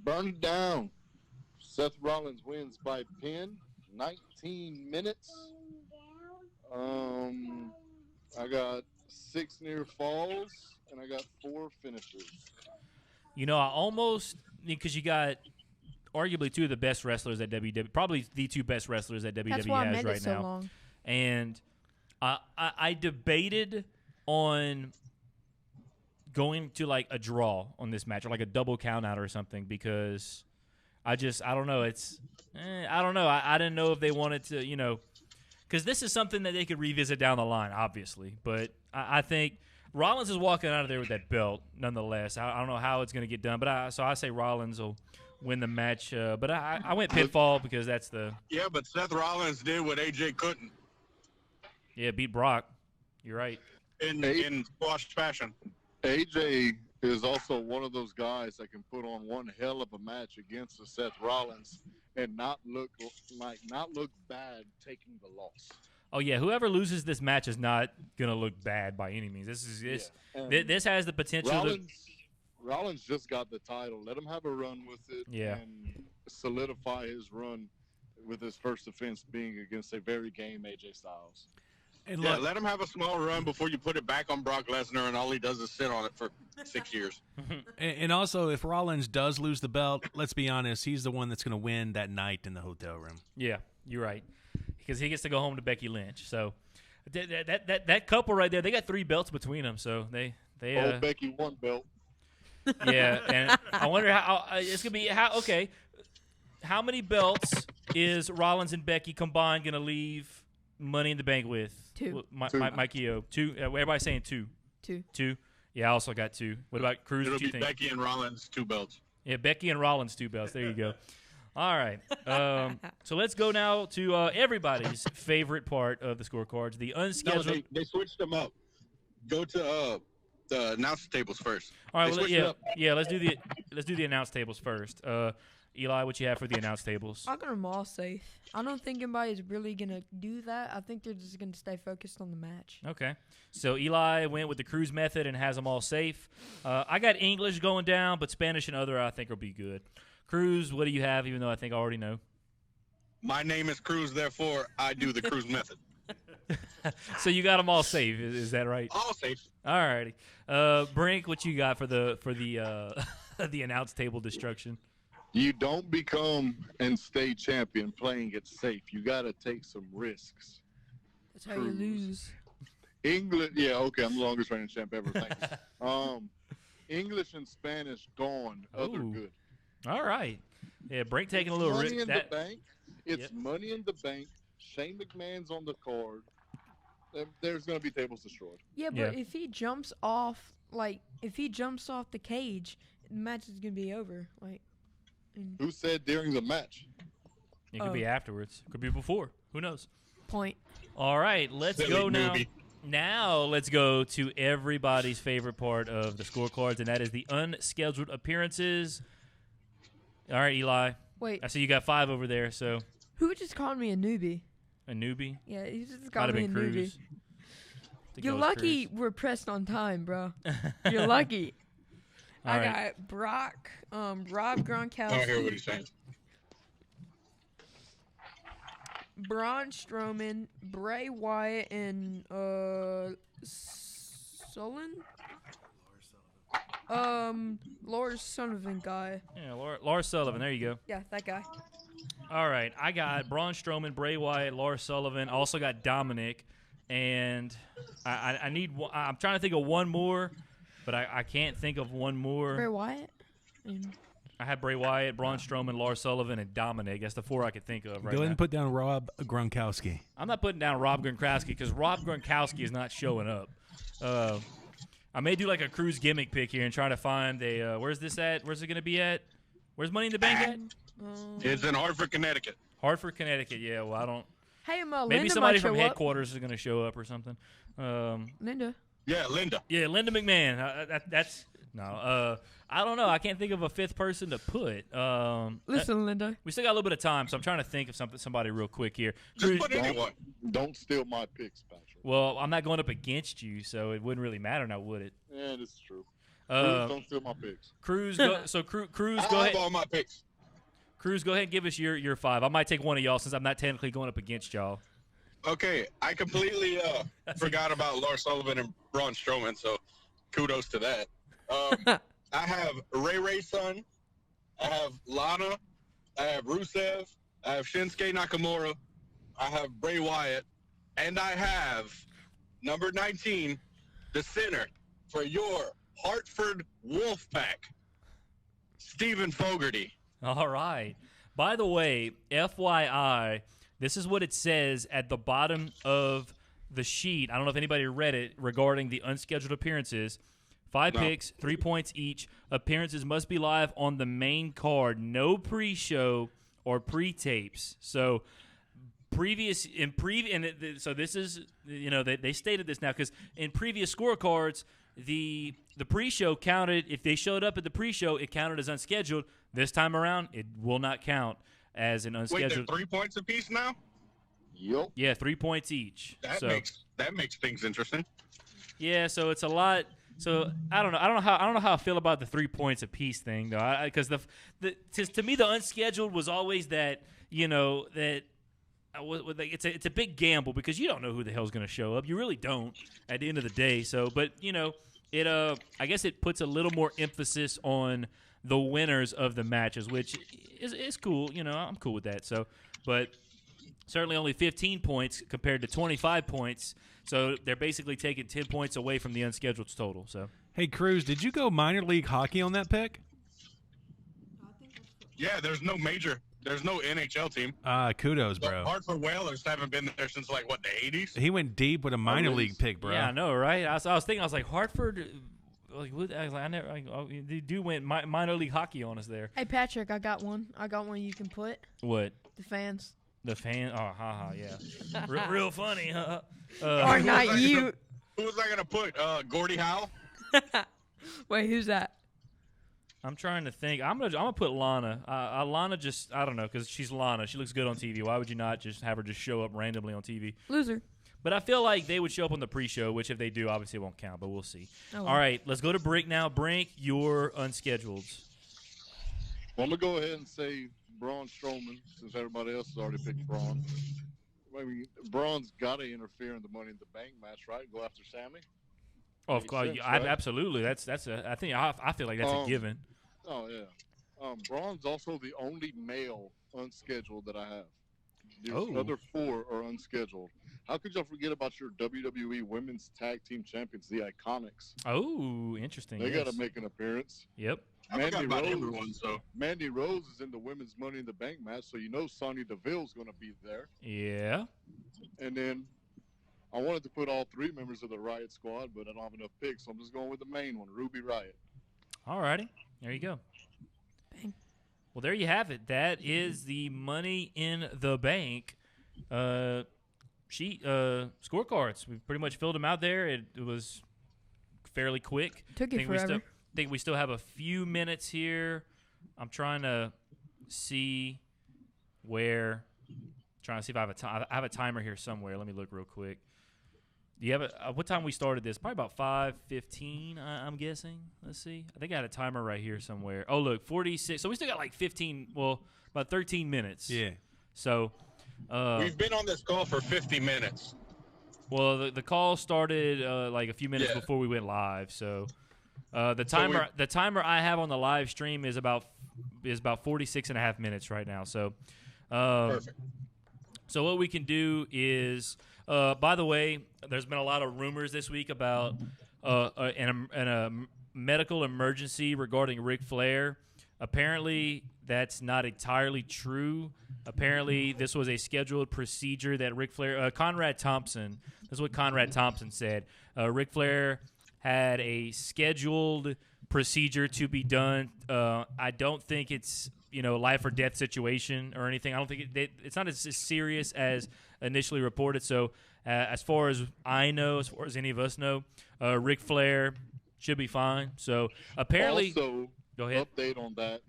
Burn it down. Seth Rollins wins by pin, 19 minutes. I got 6 near falls, and I got 4 finishers. You know, I almost, because you got arguably 2 of the best wrestlers at WWE, probably the 2 best wrestlers that WWE That's why I has made right it so now. long. And I debated on going to like a draw on this match or like a double count out or something because I don't know. I don't know. I didn't know if they wanted to, because this is something that they could revisit down the line, obviously. But I think Rollins is walking out of there with that belt nonetheless. I don't know how it's going to get done, but so I say Rollins will win the match. But I went pinfall because that's the... Yeah, but Seth Rollins did what AJ couldn't Yeah, beat Brock. You're right. in squash fashion. AJ is also one of those guys that can put on one hell of a match against the Seth Rollins and not look bad taking the loss. Oh yeah, whoever loses this match is not gonna look bad by any means. This has the potential. Rollins just got the title. Let him have a run with it. Yeah. And solidify his run with his first offense being against a very game AJ Styles. And Yeah, look, let him have a small run before you put it back on Brock Lesnar, and all he does is sit on it for 6 years. and also, if Rollins does lose the belt, let's be honest, he's the one that's going to win that night in the hotel room. Yeah, you're right, because he gets to go home to Becky Lynch. So that couple right there, they got 3 belts between them. So they Old Becky 1 belt. yeah, and I wonder how it's gonna be. How many belts is Rollins and Becky combined gonna leave Money in the Bank with? 2. Mikey O. 2. Everybody's saying 2. 2. 2. Yeah, I also got 2. What about Cruz? It'll What you be think? Becky and Rollins, 2 belts. Yeah, Becky and Rollins 2 belts. There you go. All right. So let's go now to everybody's favorite part of the scorecards, the No, unscheduled. they switched them up. Go to the announce tables first. All right. They Well, switched it up. yeah. Let's do the announce tables first. Eli, what you have for the announce tables? I'll get them all safe. I don't think anybody's really going to do that. I think they're just going to stay focused on the match. Okay. So Eli went with the cruise method and has them all safe. I got English going down, but Spanish and other I think will be good. Cruz, what do you have, even though I think I already know? My name is Cruz, therefore I do the cruise method. So you got them all safe, is that right? All safe. All righty. Brink, what you got for the the announce table destruction? You don't become and stay champion playing it safe. You got to take some risks. That's how you lose. English, yeah, okay, I'm the longest reigning champ ever. Thanks. English and Spanish gone. Other Ooh. good. All right. Yeah, Brink taking a little Money risk. in the bank. It's Yep. money in the bank. Shane McMahon's on the card. There's going to be tables destroyed. Yeah, but if he jumps off, the cage, the match is going to be over. Who said during the match? It could be afterwards. Could be before. Who knows? Point. All right, let's Silly go now. movie. Now let's go to everybody's favorite part of the scorecards, and that is the unscheduled appearances. All right, Eli. Wait, I see you got 5 over there, so who just called me a newbie? a newbie. Yeah, he just Might called have me a been newbie. Cruz. I think You're that was lucky Cruz. we're pressed on time, bro. You're lucky. All I right. got Brock, Rob I don't hear what Gronkowski, he's saying. Braun Strowman, Bray Wyatt, and Sullivan? Lars Sullivan guy. Yeah, Lars Sullivan. There you go. Yeah, that guy. All right, I got Braun Strowman, Bray Wyatt, Lars Sullivan. I also got Dominic, and I need. I'm trying to think of one more, but I can't think of one Bray more. Wyatt? And I had Bray Wyatt, Braun Strowman, Lars Sullivan, and Dominic. That's the 4 I could think of right Go ahead now. and put down Rob Gronkowski. I'm not putting down Rob Gronkowski because Rob Gronkowski is not showing up. I may do like a Cruz gimmick pick here and try to find a. Where's this at? Where's it going to be at? Where's Money in the Bank at? It's in Hartford, Connecticut. Hartford, Connecticut. Yeah, well, I don't. hey, Maybe Linda somebody might from show up. headquarters is going to show up or something. Linda. Yeah, Linda. Yeah, Linda McMahon. That's no. I don't know. I can't think of a 5th person to put. Listen, Linda. We still got a little bit of time, so I'm trying to think of somebody real quick here. Just put anyone. Don't steal my picks, Patrick. Well, I'm not going up against you, so it wouldn't really matter now, would it? Yeah, this is true. Don't steal my picks. Cruz, Cruz, I go have ahead. all my picks. Cruz, go ahead and give us your 5. I might take one of y'all since I'm not technically going up against y'all. Okay, I completely forgot about Lars Sullivan and Braun Strowman, so kudos to that. I have Ray's son. I have Lana. I have Rusev. I have Shinsuke Nakamura. I have Bray Wyatt. And I have number 19, the center for your Hartford Wolfpack, Stephen Fogarty. All right. By the way, FYI, this is what it says at the bottom of the sheet. I don't know if anybody read it regarding the unscheduled appearances. 5 picks, 3 points each. Appearances must be live on the main card. No pre-show or pre-tapes. So so this is, they stated this now because in previous scorecards, the pre-show counted. If they showed up at the pre-show, it counted as unscheduled. This time around, it will not count as an Wait, they're unscheduled. 3 points apiece now? Yup. Yeah, 3 points each. That makes things interesting. Yeah, so it's a lot. So I don't know how I feel about the 3 points apiece thing though, because to me the unscheduled was always that it's a big gamble because you don't know who the hell's going to show up. You really don't at the end of the day. So, but it I guess it puts a little more emphasis on the winners of the matches, which is cool. I'm cool with that. So, but certainly only 15 points compared to 25 points. So they're basically taking 10 points away from the unscheduled total. So, hey, Cruz, did you go minor league hockey on that pick? Yeah, there's no NHL team. Kudos, The bro. Hartford Whalers haven't been there since the 80s. He went deep with a minor league pick, bro. yeah, I know, right? I was thinking, I was like, Hartford. I was like, the dude went minor league hockey on us there. Hey, Patrick, I got one. You can put. What? The fans. The fan? Oh, haha, yeah. real funny, huh? Or not you. Who was I going to put? Gordie Howe? Wait, who's that? I'm trying to think. I'm gonna put Lana. Lana just I don't know because she's Lana. She looks good on TV. Why would you not just have her just show up randomly on TV? Loser. But I feel like they would show up on the pre-show, which if they do, obviously it won't count. But we'll see. Oh, well. All right, let's go to Brink now. Brink, your unscheduled. Well, I'm gonna go ahead and say Braun Strowman, since everybody else has already picked Braun. I mean, Braun's got to interfere in the Money in the Bank match, right? Go after Sammy. Oh, of Makes course, sense, right? absolutely. That's a. I feel like that's a given. Oh yeah. Braun's also the only male unscheduled that I have. The other 4 are unscheduled. How could y'all forget about your WWE Women's Tag Team Champions, the Iconics? Oh, interesting. They got to make an appearance. Yep. Mandy Rose is in the Women's Money in the Bank match, so you know Sonya Deville's going to be there. Yeah. And then I wanted to put all 3 members of the Riot Squad, but I don't have enough picks, so I'm just going with the main one, Ruby Riot. All righty. There you go. Bang. Well, there you have it. That is the Money in the Bank scorecards. We pretty much filled them out there. It was fairly quick. Took it forever. Think we still have a few minutes here. I'm trying to see where. Trying to see if I have a time. I have a timer here somewhere. Let me look real quick. Do you have what time we started this? Probably about 5:15. I'm guessing. Let's see. I think I had a timer right here somewhere. Oh, look, 46. So we still got like 15. Well, about 13 minutes. Yeah. So. We've been on this call for 50 minutes. Well, the call started like a few minutes before we went live. So. The timer I have on the live stream is about 46 and a half minutes right now. So, Perfect. So what we can do is, by the way, there's been a lot of rumors this week about a medical emergency regarding Ric Flair. Apparently, that's not entirely true. Apparently, this was a scheduled procedure that Ric Flair, Conrad Thompson. This is what Conrad Thompson said. Ric Flair had a scheduled procedure to be done. I don't think it's life or death situation or anything. I don't think it's not as serious as initially reported. So as far as I know, as far as any of us know, Ric Flair should be fine. So apparently, also, go ahead. Update on that.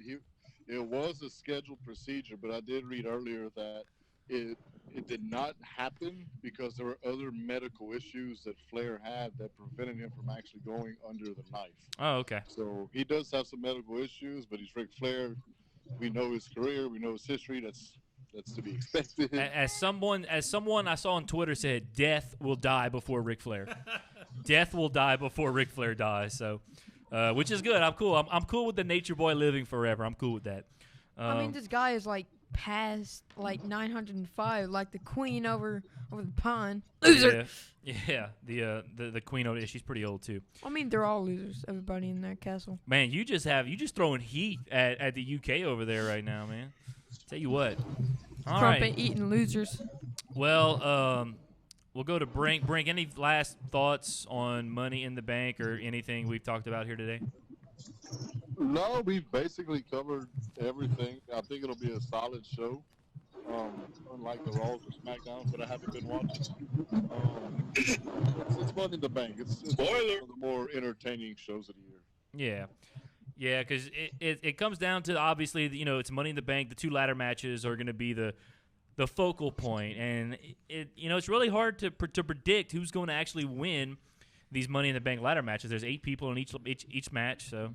It was a scheduled procedure, but I did read earlier that it did not happen because there were other medical issues that Flair had that prevented him from actually going under the knife. Oh, okay. So he does have some medical issues, but he's Ric Flair. We know his career. We know his history. That's to be expected. As someone I saw on Twitter said, death will die before Ric Flair. Death will die before Ric Flair dies. So, which is good. I'm cool. I'm cool with the Nature Boy living forever. I'm cool with that. I mean, this guy is like past like 905, like the queen over the pond. Loser. Yeah. The queen over there, she's pretty old too. I mean, they're all losers. Everybody in that castle. Man, you just throwing heat at the UK over there right now, man. Tell you what. All Trump right. ain't eating losers. Well, we'll go to Brink. Brink, any last thoughts on Money in the Bank or anything we've talked about here today? No, we've basically covered everything. I think it'll be a solid show. Unlike the Raws or SmackDowns, but I haven't been watching. It's Money in the Bank. It's one of the more entertaining shows of the year. Yeah, because it comes down to, obviously, it's Money in the Bank. The 2 ladder matches are going to be the focal point, and it's really hard to predict who's going to actually win these Money in the Bank ladder matches. There's 8 people in each match, so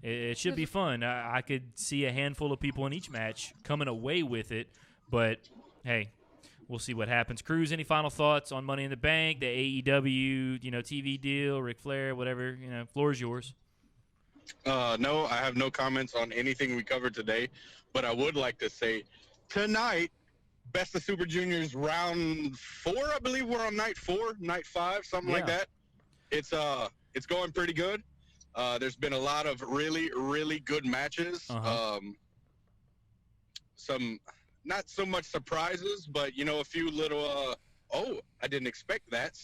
it should be fun. I could see a handful of people in each match coming away with it, but hey, we'll see what happens. Cruz, any final thoughts on Money in the Bank, the AEW TV deal, Ric Flair, whatever? Floor is yours. No, I have no comments on anything we covered today, but I would like to say tonight, Best of Super Juniors round 4, I believe we're on night 4, night 5, something like that. It's going pretty good. There's been a lot of really, really good matches. Some not so much surprises, but a few little I didn't expect that.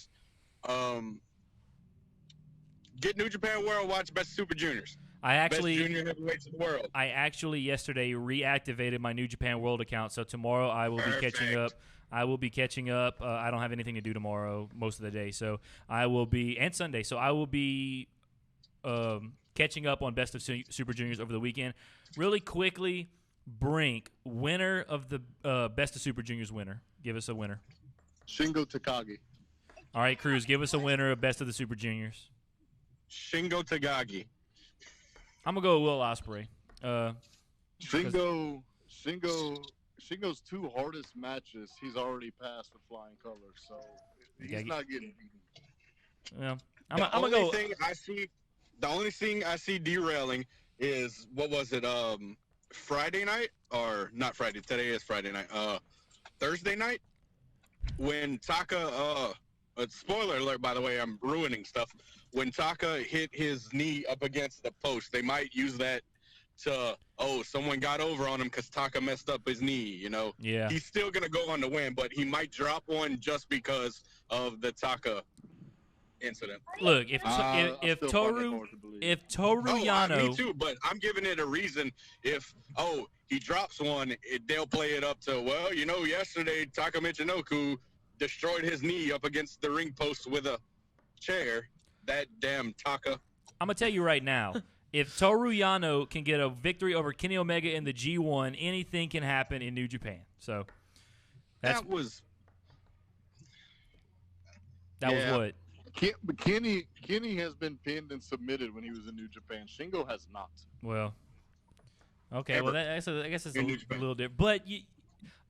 Get New Japan World, watch Best Super Juniors. Best junior heavyweights in the world. I actually yesterday reactivated my New Japan World account, so tomorrow I will be catching up. I don't have anything to do tomorrow most of the day, so I will be, and Sunday, so I will be catching up on Best of Super Juniors over the weekend. Really quickly, Brink, winner of the Best of Super Juniors winner. Give us a winner. Shingo Takagi. All right, Cruz, give us a winner of Best of the Super Juniors. Shingo Takagi. I'm going to go with Will Ospreay. Shingo's 2 hardest matches, he's already passed with flying colors, so he's not getting beaten. Well, I'm going to go. The only thing I see derailing is, what was it, Friday night? Or not Friday, today is Friday night. Thursday night? When Taka, spoiler alert, by the way, I'm ruining stuff. When Taka hit his knee up against the post, they might use that to, someone got over on him because Taka messed up his knee, you know? Yeah. He's still going to go on to win, but he might drop one just because of the Taka incident. Look, if Toru Yano, me too, but I'm giving it a reason. If he drops one, they'll play it up to, well, yesterday Taka Michinoku destroyed his knee up against the ring post with a chair. That damn Taka. I'm gonna tell you right now, if Toru Yano can get a victory over Kenny Omega in the G1, anything can happen in New Japan. So that was what. But Kenny has been pinned and submitted when he was in New Japan. Shingo has not. Well, okay. Ever. Well, I guess it's a little different. But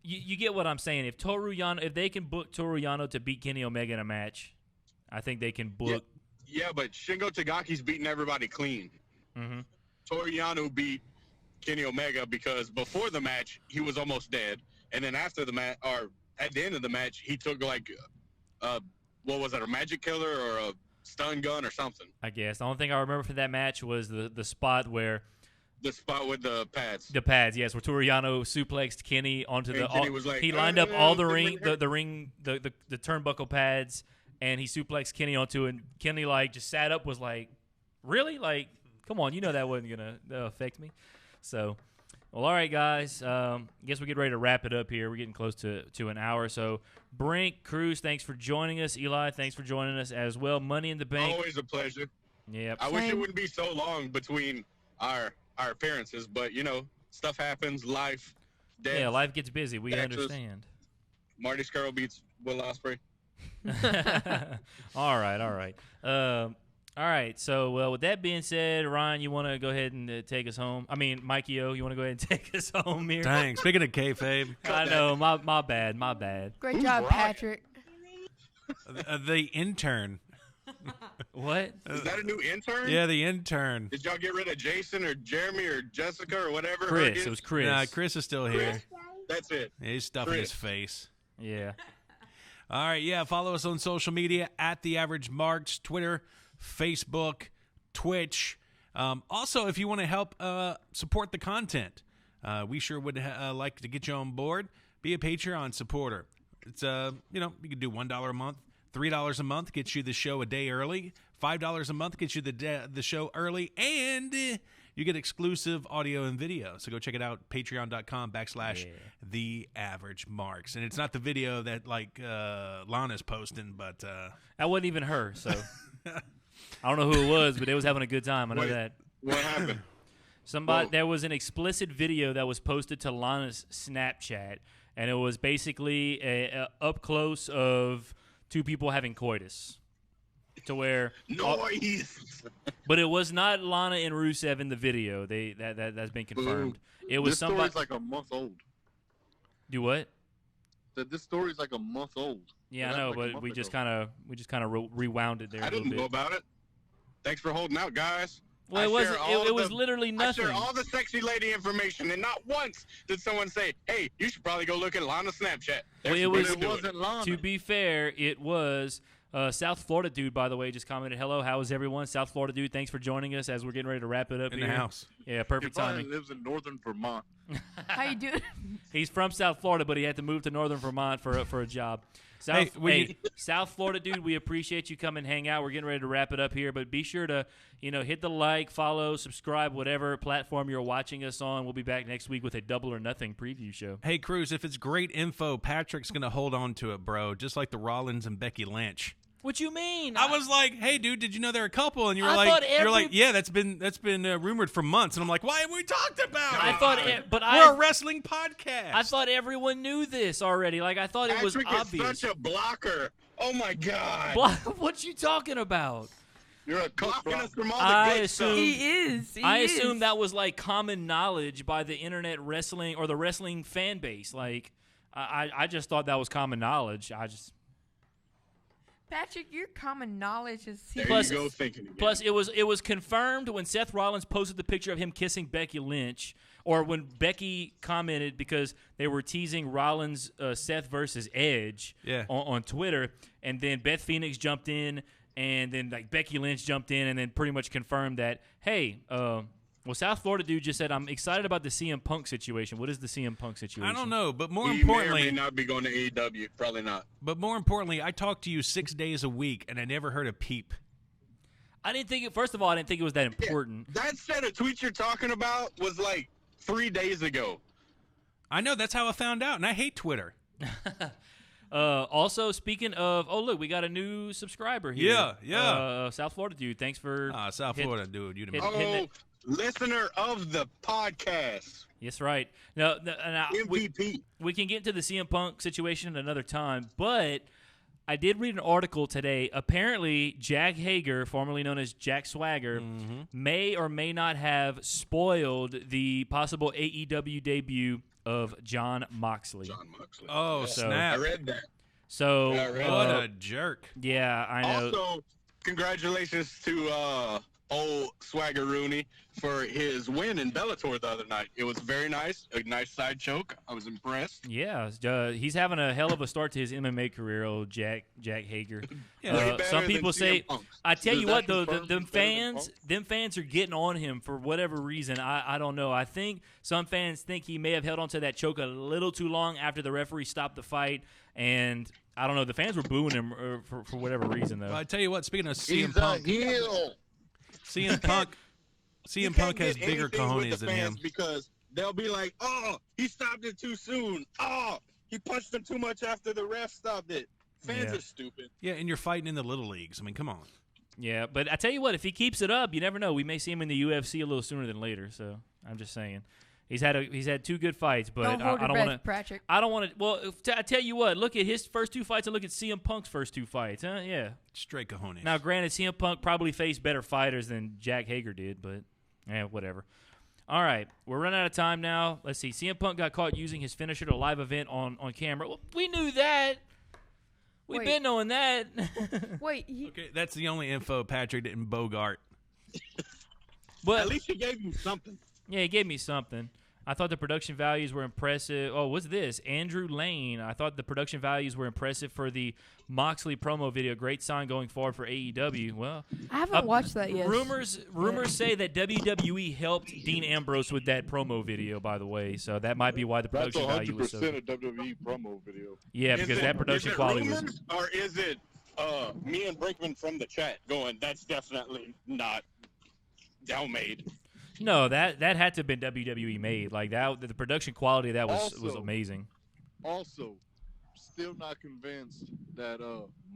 you get what I'm saying. If they can book Toru Yano to beat Kenny Omega in a match, I think they can book. Yeah, but Shingo Tagaki's beating everybody clean. Mm-hmm. Toru Yano beat Kenny Omega because before the match he was almost dead, and then after the match, or at the end of the match, he took what was it, a magic killer or a stun gun or something? I guess the only thing I remember from that match was the spot where. The spot with the pads. The pads, yes, where Toru Yano suplexed Kenny onto and Kenny was like, he lined up all the turnbuckle pads, and he suplexed Kenny onto it. And Kenny just sat up, was like, really? Like, come on, that wasn't gonna affect me. So, well, all right, guys. Guess we're getting ready to wrap it up here. We're getting close to an hour. So, Brink, Cruz, thanks for joining us. Eli, thanks for joining us as well. Money in the Bank. Always a pleasure. Yep. I wish it wouldn't be so long between our appearances, but stuff happens. Life. Death, yeah, life gets busy. We taxes. Understand. Marty Scurll beats Will Ospreay. All right. All right. So, well, with that being said, Ryan, you want to go ahead and take us home? I mean, Mikey O, you want to go ahead and take us home here? Dang, speaking of kayfabe. I know, my bad. Great job, Patrick. The intern. What? Is that a new intern? Yeah, the intern. Did y'all get rid of Jason or Jeremy or Jessica or whatever? Chris. It was Chris. Nah, Chris is still here. That's it. Yeah, he's stuffing his face. Yeah. All right, yeah, follow us on social media at The Average Marks, Twitter, Facebook, Twitch. Also, if you want to help support the content, we sure would like to get you on board. Be a Patreon supporter. It's you can do $1 a month, $3 a month gets you the show a day early, $5 a month gets you the show early, and you get exclusive audio and video. So go check it out, patreon.com/TheAverageMarks. And it's not the video that Lana's posting, but that wasn't even her. So I don't know who it was, but they was having a good time. I know that. What happened? There was an explicit video that was posted to Lana's Snapchat, and it was basically a up close of two people having coitus. To where noise, but it was not Lana and Rusev in the video. That's been confirmed. It was somebody. This story's like a month old. Do what? This story's like a month old. Yeah, I know, but we just kind of rewound it there. I didn't know about it. Thanks for holding out, guys. Well, it was literally nothing. I share all the sexy lady information, and not once did someone say, "Hey, you should probably go look at Lana's Snapchat." Well, it wasn't Lana. To be fair, it was. South Florida dude, by the way, just commented, "Hello, how is everyone?" South Florida dude, thanks for joining us as we're getting ready to wrap it up in here. the house. Yeah, perfect timing. He lives in northern Vermont. How you doing? He's from South Florida, but he had to move to northern Vermont for a job. South Florida dude, we appreciate you coming and hang out. We're getting ready to wrap it up here, but be sure to hit the like, follow, subscribe, whatever platform you're watching us on. We'll be back next week with a Double or Nothing preview show. Hey, Cruz, if it's great info, Patrick's going to hold on to it, bro, just like the Rollins and Becky Lynch. What you mean? I was like, "Hey, dude, did you know they're a couple?" And you were I like, thought "You're like, every- yeah, that's been rumored for months." And I'm like, "Why have we talked about it?" I thought, we're a wrestling podcast. I thought everyone knew this already. Like I thought it was Patrick obvious. is such a blocker. Oh my God. What you talking about? You're a Blocking us from all I the good assume- stuff. He is. I assume that was like common knowledge by the internet wrestling or the wrestling fan base. Like I just thought that was common knowledge. Patrick, your common knowledge is. There Plus- you go thinking again. Plus, it was confirmed when Seth Rollins posted the picture of him kissing Becky Lynch, or when Becky commented because they were teasing Rollins Seth versus Edge on Twitter, and then Beth Phoenix jumped in, and then like Becky Lynch jumped in, and then pretty much confirmed that, hey, well, South Florida dude just said, I'm excited about the CM Punk situation. What is the CM Punk situation? I don't know, but more he importantly, may or may not be going to AEW. Probably not. But more importantly, I talk to you 6 days a week, and I never heard a peep. I didn't think it. First of all, I didn't think it was that important. That set of tweets you're talking about was like 3 days ago. I know, that's how I found out, and I hate Twitter. Also, speaking of, look, we got a new subscriber here. Yeah. South Florida dude, thanks for. South Florida, dude. You the hit- man. hitting Oh, it. listener of the podcast. Yes, right. Now, MVP. we can get into the CM Punk situation another time, but I did read an article today. Apparently, Jack Hager, formerly known as Jack Swagger, may or may not have spoiled the possible AEW debut of Jon Moxley. John Moxley. Oh, So- snap. I read that. So, Yeah, I read What that. a jerk. yeah, I know. Also, congratulations to old Swagger Rooney for his win in Bellator the other night. It was very nice. A nice side choke. I was impressed. Yeah, he's having a hell of a start to his MMA career, old Jack Hager. Yeah. Way better Some than people say, CM Punk. I tell Does you that what though, confirm them he's better than fans, Punk? them fans are getting on him for whatever reason. I don't know. I think some fans think he may have held onto that choke a little too long after the referee stopped the fight, and I don't know. The fans were booing him for whatever reason though. Well, I tell you what, speaking of He's CM a Punk, heel. CM Punk You Punk can't has get bigger anything with cojones the than fans him. because they'll be like, "Oh, he stopped it too soon. Oh, he punched him too much after the ref stopped it." Fans Yeah. are stupid. Yeah, and you're fighting in the little leagues. I mean, come on. Yeah, but I tell you what, if he keeps it up, you never know. We may see him in the UFC a little sooner than later. So I'm just saying, he's had 2 good fights, but Don't hold I your don't breath, want to. Patrick. I don't want to. Well, I tell you what. Look at his first 2 fights and look at CM Punk's first 2 fights. Huh? Yeah. Straight cojones. Now, granted, CM Punk probably faced better fighters than Jack Hager did, but whatever. All right, we're running out of time now. Let's see. CM Punk got caught using his finisher at a live event on camera. Well, we knew that. We've Wait. been knowing that. Wait, Okay, that's the only info Patrick didn't bogart. But At least he gave you something. yeah, he gave me something. I thought the production values were impressive. Oh, what's this? Andrew Lane. I thought the production values were impressive for the Moxley promo video. Great sign going forward for AEW. Well, I haven't watched that yet. rumors say that WWE helped Dean Ambrose with that promo video, by the way. So that might be why the That's production value was so 100% a WWE promo video. Yeah, Is because it- that production is it quality was rumors, or is it me and Brinkman from the chat going, "That's definitely not made." No, that had to have been WWE made. Like that, the production quality of that was Also- amazing. Also, still not convinced that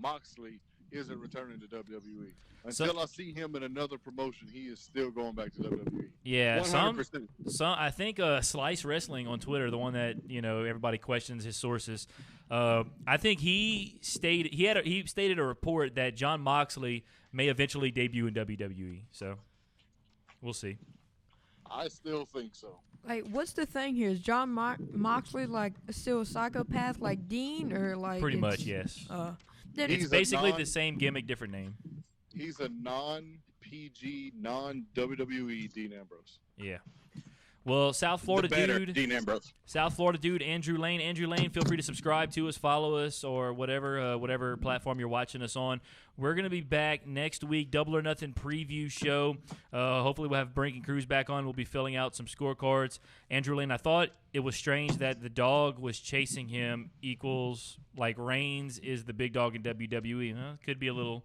Moxley isn't returning to WWE. Until I see him in another promotion, he is still going back to WWE. Yeah, 100%. I think Slice Wrestling on Twitter, the one that everybody questions his sources. I think he stated a report that Jon Moxley may eventually debut in WWE. So we'll see. I still think so. Like, what's the thing here? Is John Moxley like still a psychopath like Dean, or like Pretty it's- much, yes. Then He's It's a basically non- the same gimmick, different name. He's a non-PG, non-WWE Dean Ambrose. Yeah. Well, South Florida The better dude. Dean Ambrose. South Florida dude, Andrew Lane. Andrew Lane, feel free to subscribe to us, follow us, or whatever platform you're watching us on. We're going to be back next week, Double or Nothing preview show. Hopefully we'll have Brink and Cruz back on. We'll be filling out some scorecards. Andrew Lane, I thought it was strange that the dog was chasing him equals like Reigns is the big dog in WWE. Could be a little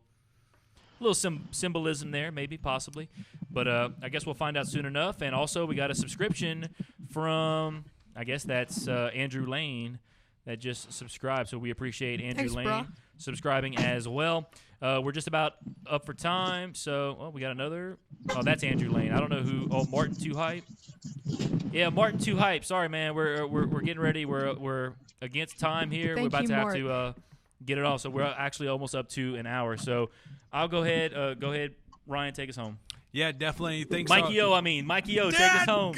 symbolism there, maybe, possibly. But I guess we'll find out soon enough. And also, we got a subscription from, I guess that's Andrew Lane that just subscribed. So we appreciate Andrew Thanks, Lane. bro. subscribing as well. We're just about up for time, so we got another. Oh, that's Andrew Lane. I don't know who. Oh, Martin Too Hype. Yeah, Martin Too Hype. Sorry, man. We're getting ready. We're against time here. We're about to have to get it off. So we're actually almost up to an hour. So I'll go ahead. Ryan, take us home. Yeah, definitely. Thanks, Mikey O. Mikey O, take us home.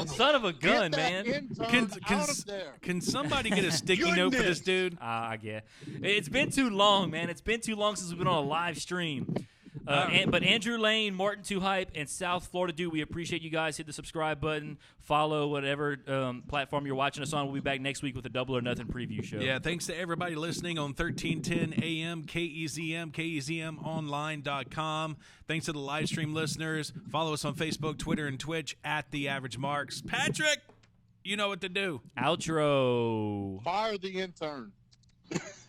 Son of a gun, man. Can somebody get a sticky note for this dude? I guess. It's been too long, man. It's been too long since we've been on a live stream. But Andrew Lane, Martin Too Hype, and South Florida Dude, we appreciate you guys. Hit the subscribe button. Follow whatever platform you're watching us on. We'll be back next week with a Double or Nothing preview show. Yeah, thanks to everybody listening on 1310 AM, KEZM, KEZMonline.com. Thanks to the live stream listeners. Follow us on Facebook, Twitter, and Twitch at The Average Marks. Patrick, you know what to do. Outro. Fire the intern.